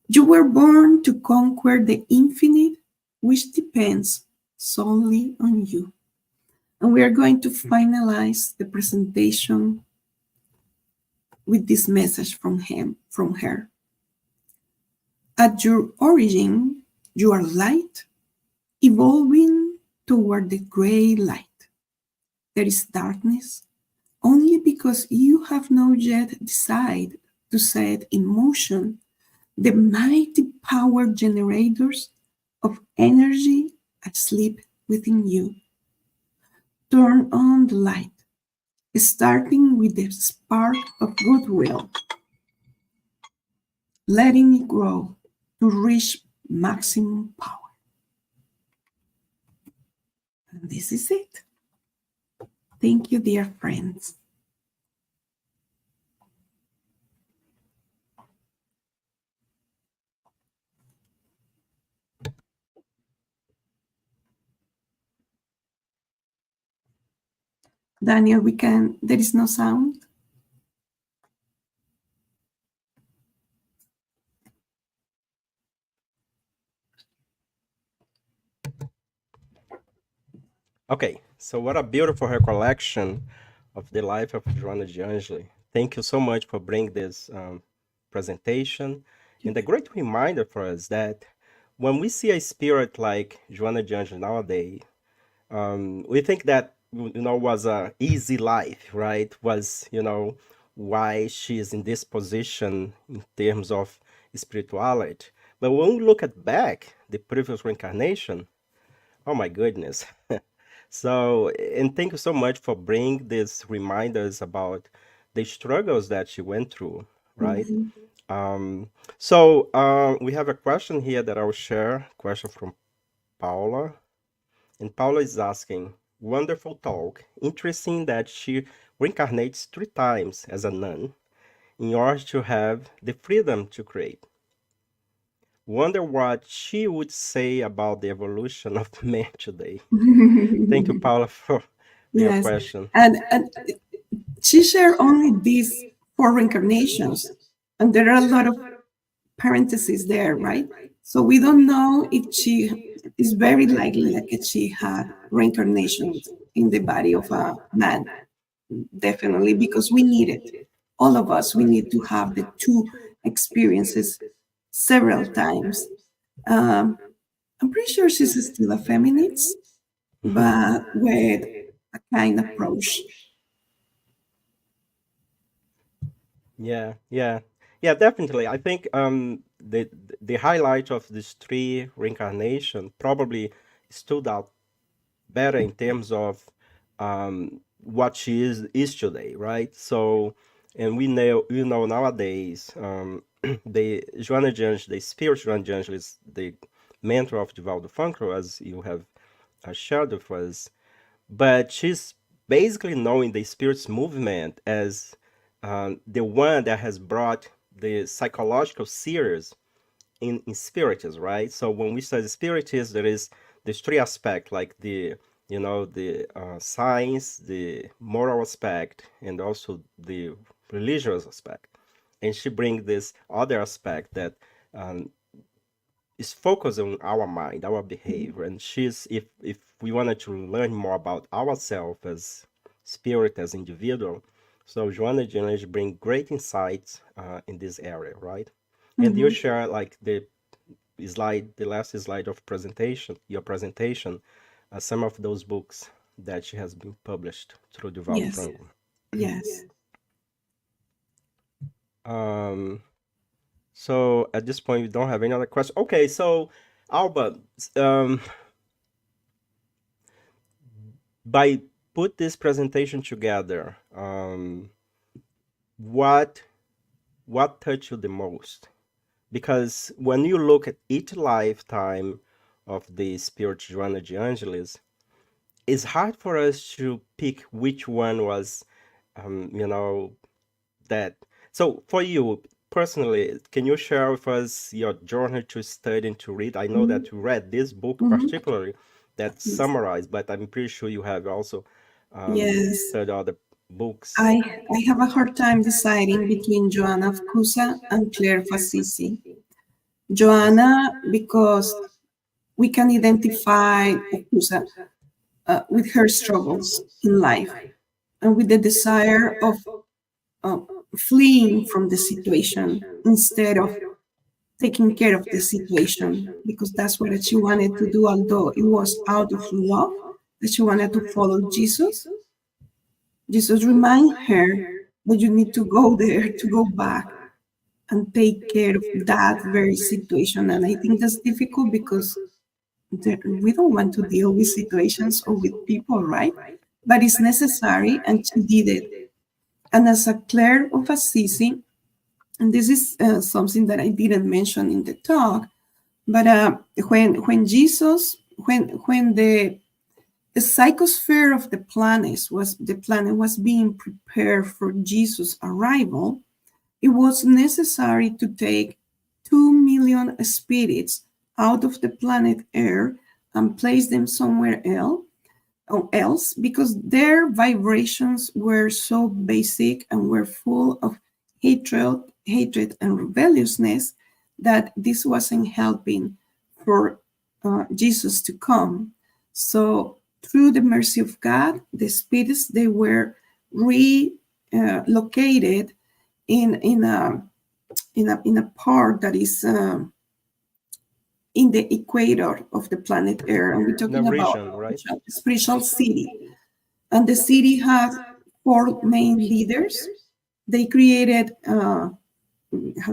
Speaker 2: You were born to conquer the infinite, which depends solely on you. And we are going to finalize the presentation with this message from her. At your origin, you are light, evolving toward the gray light. There is darkness only because you have not yet decided to set in motion the mighty power generators of energy asleep within you. Turn on the light, starting with the spark of goodwill, letting it grow to reach maximum power. And this is it. Thank you, dear friends. Daniel, there is no sound.
Speaker 1: Okay, so what a beautiful recollection of the life of Joanna de Angeli. Thank you so much for bringing this presentation, and a great reminder for us that when we see a spirit like Joanna de Angeli nowadays, we think that was a easy life, right? Was why she is in this position in terms of spirituality. But when we look at back the previous reincarnation, oh my goodness. So, and thank you so much for bringing these reminders about the struggles that she went through, right?
Speaker 2: Mhm.
Speaker 1: We have a question here that I'll share. Question from Paula. And Paula is asking, wonderful talk. Interesting that she reincarnates 3 times as a nun in order to have the freedom to create. Wonder what she would say about the evolution of man today. Thank you, Paula, for your
Speaker 2: Yes,
Speaker 1: question.
Speaker 2: and she shared only these four reincarnations, and there are a lot of parentheses there, right? So we don't know if she is very likely like if she had reincarnations in the body of a man, definitely, because we need it. All of us, we need to have the two experiences several times. Um, I'm pretty sure she's still a feminist, but with a kind approach.
Speaker 1: Yeah, yeah, yeah, definitely. I think the highlight of these 3 reincarnation probably stood out better in terms of what she is today, right? So, and we know nowadays the Joanna de Angelis, the spirit Joanna de Angelis, the mentor of Divaldo Funkro, as you have shared with us, but she's basically knowing the spirits movement as the one that has brought the psychological series in spiritism, right? So when we study spiritism, there is this 3 aspect, like the science, the moral aspect, and also the religious aspect. And she brings this other aspect that um, is focused on our mind, our behavior, and she's if we wanted to learn more about ourselves as spirit, as individual, so Joanna Angelis bring great insights in this area, right? And you
Speaker 2: Mhm.
Speaker 1: share like the last slide of presentation, your presentation, some of those books that she has been published through Duval
Speaker 2: Yes,
Speaker 1: Franco.
Speaker 2: yes,
Speaker 1: Um, so at this point, we don't have any other questions. Okay, so Alba, um, by put this presentation together, what touched you the most? Because when you look at each lifetime of the spirit Joanna de Angelis, it's hard for us to pick which one was, you know, that. So for you personally, can you share with us your journey to study and to read? I know
Speaker 2: mhm,
Speaker 1: that you read this book
Speaker 2: mhm,
Speaker 1: particularly that
Speaker 2: yes,
Speaker 1: summarized, but I'm pretty sure you have also
Speaker 2: yes.
Speaker 1: studied other books.
Speaker 2: I have a hard time deciding between Joanna of Cusa and Claire of Assisi.
Speaker 1: Yes.
Speaker 2: Joanna, because we can identify Cusa with her struggles in life and with the desire of uh, fleeing from the situation instead of taking care of the situation, because that's what she wanted to do, although it was out of love that she wanted to follow Jesus. Jesus reminded her that you need to go there, to go back and take care of that very situation. And I think that's difficult because we don't want to deal with situations or with people, right? But it's necessary, and she did it. And as a Claire of Assisi, and this is something that I didn't mention in the talk, but when Jesus, when the psychosphere of the planet was being prepared for Jesus' arrival, it was necessary to take 2 million spirits out of the planet Earth and place them somewhere else, because their vibrations were so basic and were full of hatred and rebelliousness, that this wasn't helping for Jesus to come. So through the mercy of God, the spirits, they were relocated in a part that is in the equator of the planet Earth, and we're
Speaker 1: In a
Speaker 2: talking about
Speaker 1: region, right?
Speaker 2: a spiritual city. And the city had four main leaders. They created how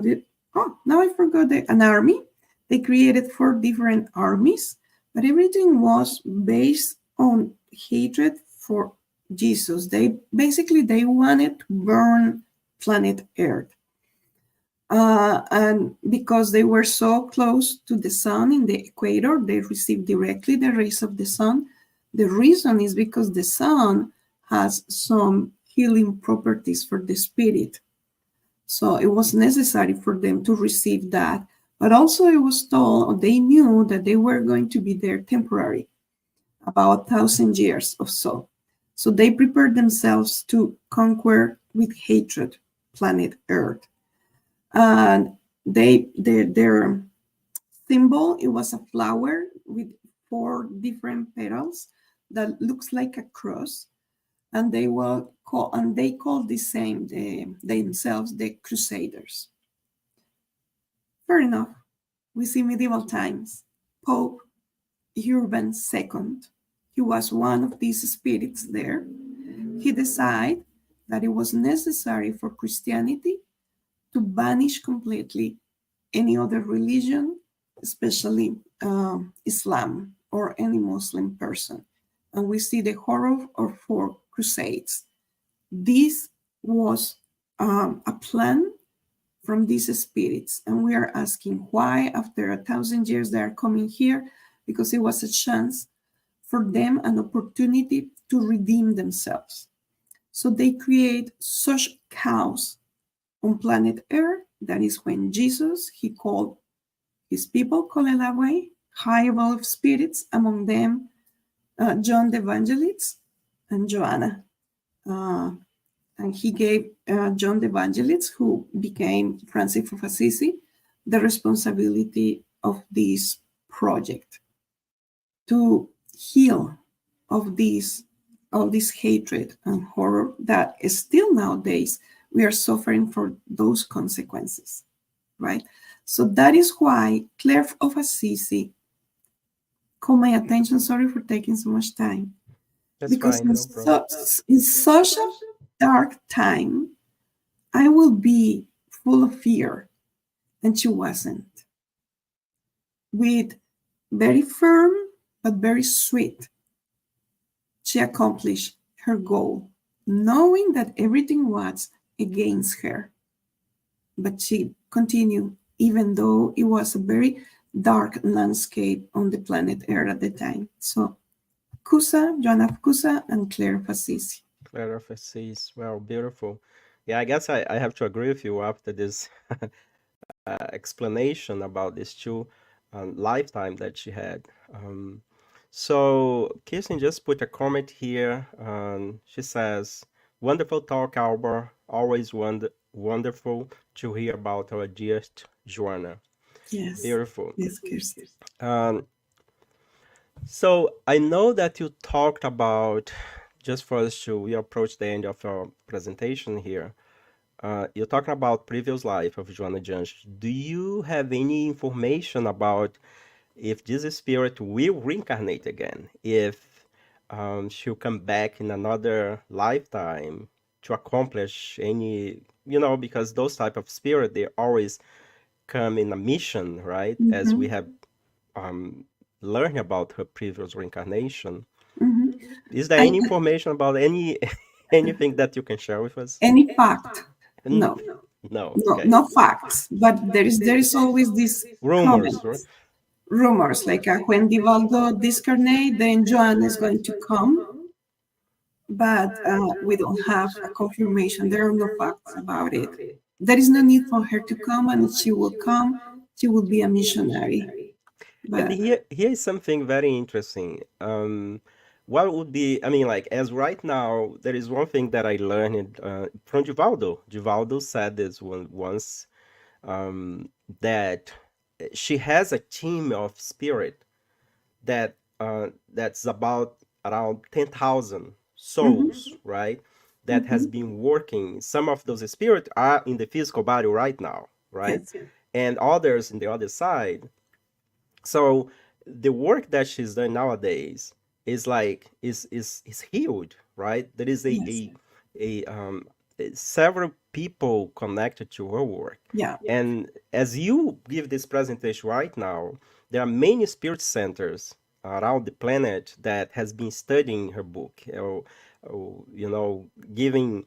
Speaker 2: did oh now I forgot an army. They created four different armies, but everything was based on hatred for Jesus. They wanted to burn planet Earth. And because they were so close to the sun in the equator, they received directly the rays of the sun. The reason is because the sun has some healing properties for the spirit. So it was necessary for them to receive that. But also, it was told, they knew that they were going to be there temporary, about 1,000 years or so. So they prepared themselves to conquer with hatred planet Earth. And their symbol, it was a flower with four different petals that looks like a cross, and they called themselves the Crusaders. Fair enough. We see medieval times. Pope Urban II, he was one of these spirits there. He decided that it was necessary for Christianity to banish completely any other religion, especially Islam or any Muslim person. And we see the horror of four crusades. This was a plan from these spirits. And we are asking why, after 1,000 years, they are coming here, because it was a chance for them, an opportunity to redeem themselves. So they create such chaos on planet Earth. That is when Jesus, he called his people, call it that way, high evolved spirits, among them John the Evangelist and Joanna. Uh, and he gave John the Evangelist, who became Francis of Assisi, the responsibility of this project to heal of this all this hatred and horror that is still nowadays we are suffering for those consequences, right? So that is why Claire of Assisi caught my attention. Sorry for taking so much time.
Speaker 1: That's
Speaker 2: Because
Speaker 1: fine, no problem.
Speaker 2: in such a dark time, I will be full of fear. And she wasn't. With very firm, but very sweet, she accomplished her goal, knowing that everything was against her. But she continued, even though it was a very dark landscape on the planet Earth at the time. So, Kusa, Joanna of Kusa, and Claire of Assisi.
Speaker 1: Clara Facis, well, beautiful. Yeah, I guess I have to agree with you after this explanation about these two lifetime that she had. So Kirsten just put a comment here. She says, "Wonderful talk, Alba. Always wonderful to hear about our dearest Joanna."
Speaker 2: Yes,
Speaker 1: Beautiful.
Speaker 2: yes, Kirsten.
Speaker 1: Um, so I know that you talked about, just for us to, we approach the end of our presentation here. You're talking about previous life of Joanna Jansch. Do you have any information about if this spirit will reincarnate again? If she'll come back in another lifetime to accomplish any, because those type of spirit, they always come in a mission, right? As we
Speaker 2: Mm-hmm.
Speaker 1: have um, learned about her previous reincarnation.
Speaker 2: Mm-hmm.
Speaker 1: Is there
Speaker 2: And
Speaker 1: any information about any anything that you can share with us?
Speaker 2: any fact?
Speaker 1: N-
Speaker 2: No,
Speaker 1: No,
Speaker 2: no,
Speaker 1: okay.
Speaker 2: no facts. But there is always this
Speaker 1: Rumors, right?
Speaker 2: comments, rumors, like when Divaldo discarnate, then Joanna is going to come, but we don't have a confirmation. There are no facts about it. There is no need for her to come, and if she will come, she will be a missionary.
Speaker 1: And
Speaker 2: But
Speaker 1: here is something very interesting. What would be, I mean, like, as right now, there is one thing that I learned from Givaldo. Givaldo said this once, um, that she has a team of spirit that's about around 10,000
Speaker 2: mhm,
Speaker 1: souls, right? That has
Speaker 2: mhm,
Speaker 1: been working. Some of those spirits are in the physical body right now, right?
Speaker 2: yes,
Speaker 1: And others in the other side. So the work that she's done nowadays is like is huge, right? There is
Speaker 2: yes,
Speaker 1: several people connected to her work.
Speaker 2: yeah,
Speaker 1: And as you give this presentation right now, there are many spirit centers around the planet that has been studying her book, or giving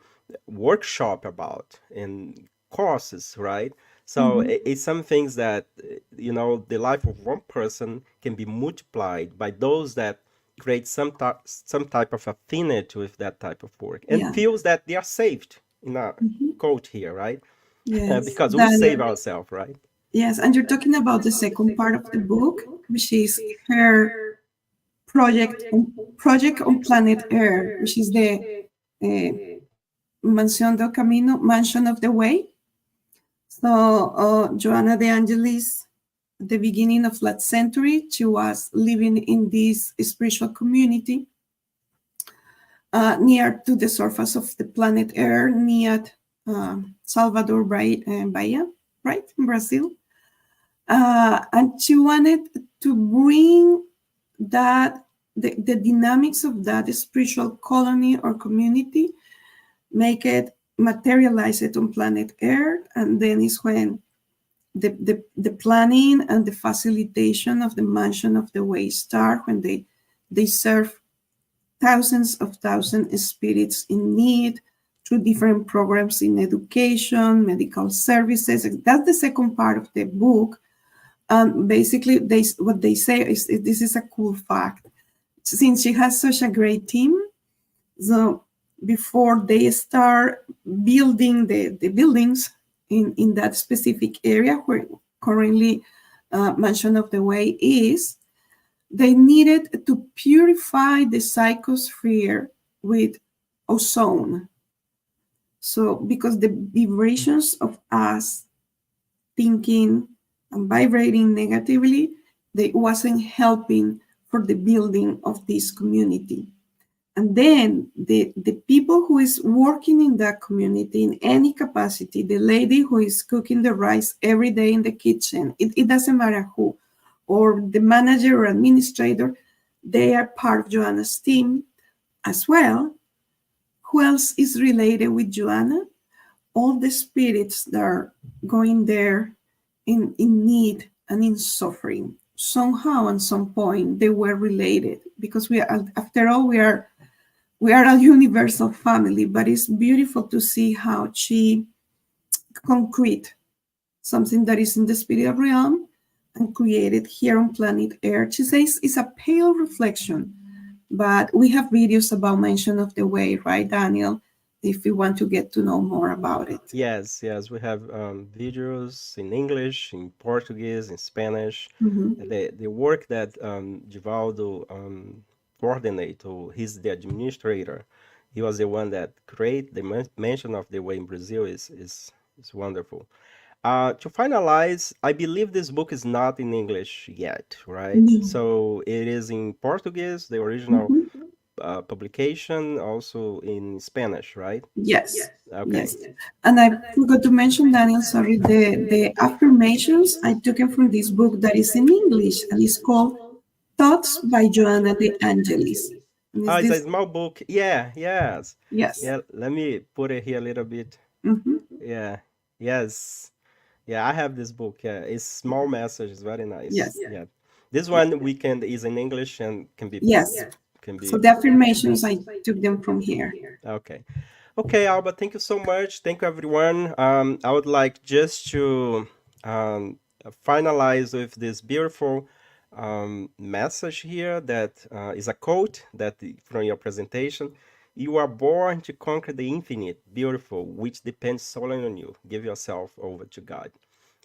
Speaker 1: workshop about and courses, right? So
Speaker 2: mhm,
Speaker 1: it's some things that the life of one person can be multiplied by those that create some type of affinity with that type of work and
Speaker 2: yeah,
Speaker 1: feels that they are saved in a
Speaker 2: mhm,
Speaker 1: quote here, right?
Speaker 2: yes.
Speaker 1: Because we
Speaker 2: That
Speaker 1: save ourselves, right?
Speaker 2: yes, and you're talking about the second part of the book, which is her project on planet Earth, which is the uh, Mansión del Camino, Mansion of the Way. So Joanna de Angelis, at the beginning of last century, she was living in this spiritual community near to the surface of the planet Earth, near Salvador Bahia, right, in Brazil. And she wanted to bring that the dynamics of that spiritual colony or community, make it materialize it on planet Earth, and then is when the planning and the facilitation of the mansion of the way start, when they serve thousands of spirits in need through different programs in education, medical services. That's the second part of the book. Basically, what they say is this is a cool fact. Since she has such a great team, so before they start building the buildings in that specific area where currently Mansion of the Way is, they needed to purify the psychosphere with ozone. So because the vibrations of us thinking, and vibrating negatively, they wasn't helping for the building of this community. And then the people who is working in that community in any capacity, the lady who is cooking the rice every day in the kitchen, it doesn't matter who, or the manager or administrator, they are part of Joanna's team as well. Who else is related with Joanna? All the spirits that are going there in need and in suffering. Somehow, at some point, they were related because we are, after all, we are a universal family. But it's beautiful to see how she concrete something that is in the spirit realm and created here on planet Earth. She says it's a pale reflection, but we have videos about mention of the way, right, Daniel? If you want to get to know more about it.
Speaker 1: Yes, yes, we have videos in English, in Portuguese, in Spanish.
Speaker 2: Mhm.
Speaker 1: The work that Givaldo coordinate, or he's the administrator. He was the one that create the mention of the way in Brazil is wonderful. To finalize, I believe this book is not in English yet, right?
Speaker 2: No.
Speaker 1: So it is in Portuguese, the original
Speaker 2: Mhm.
Speaker 1: publication, also in Spanish, right?
Speaker 2: Yes,
Speaker 1: Okay.
Speaker 2: yes. And I forgot to mention, Daniel, sorry, the affirmations, I took it from this book that is in English and it's called Thoughts by Joanna de Angelis. And
Speaker 1: Oh,
Speaker 2: is
Speaker 1: it's a
Speaker 2: this,
Speaker 1: small book. Yeah, yes.
Speaker 2: yes.
Speaker 1: Yeah, let me put it here a little bit.
Speaker 2: Hmm.
Speaker 1: Yeah, yes. Yeah, I have this book. Yeah, it's small message. It's very nice.
Speaker 2: Yes,
Speaker 1: Yeah. This one weekend is in English and
Speaker 2: yes.
Speaker 1: can
Speaker 2: So
Speaker 1: be
Speaker 2: the affirmations, I took them from here.
Speaker 1: okay. Okay, Alba, thank you so much. Thank you, everyone. I would like just to finalize with this beautiful message here that is a quote that from your presentation. You are born to conquer the infinite, beautiful, which depends solely on you. Give yourself over to God.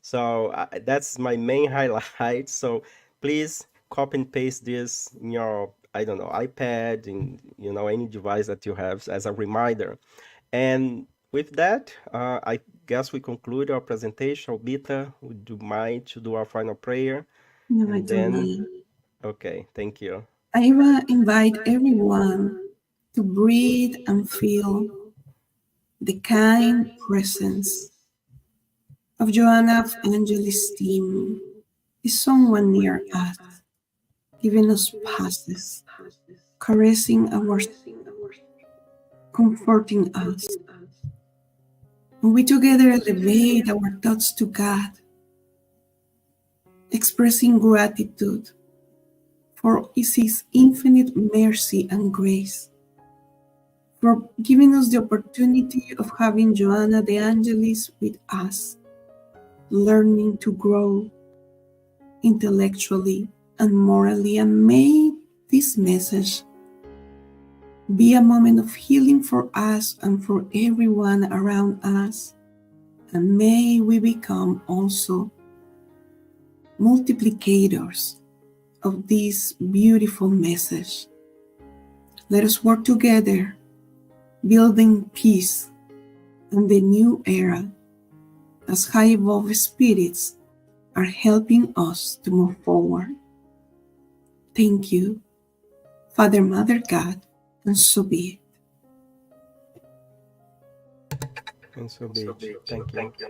Speaker 1: So that's my main highlight. So please copy and paste this in your, I don't know, iPad, in any device that you have as a reminder. And with that, I guess we conclude our presentation. Albita, would you mind to do our final prayer?
Speaker 2: No, I
Speaker 1: And
Speaker 2: don't
Speaker 1: then,
Speaker 2: mind.
Speaker 1: okay, thank you.
Speaker 2: I invite everyone to breathe and feel the kind presence of Joanna of Angelis' team. Is someone near us, giving us passes, caressing our, comforting us. And we together elevate our thoughts to God, expressing gratitude for His infinite mercy and grace, for giving us the opportunity of having Joanna de Angelis with us, learning to grow intellectually and morally. And may this message be a moment of healing for us and for everyone around us. And may we become also multiplicators of this beautiful message. Let us work together, building peace and the new era as high evolved spirits are helping us to move forward. Thank you, Father, Mother, God, and so be it.
Speaker 1: And so be it. Thank you.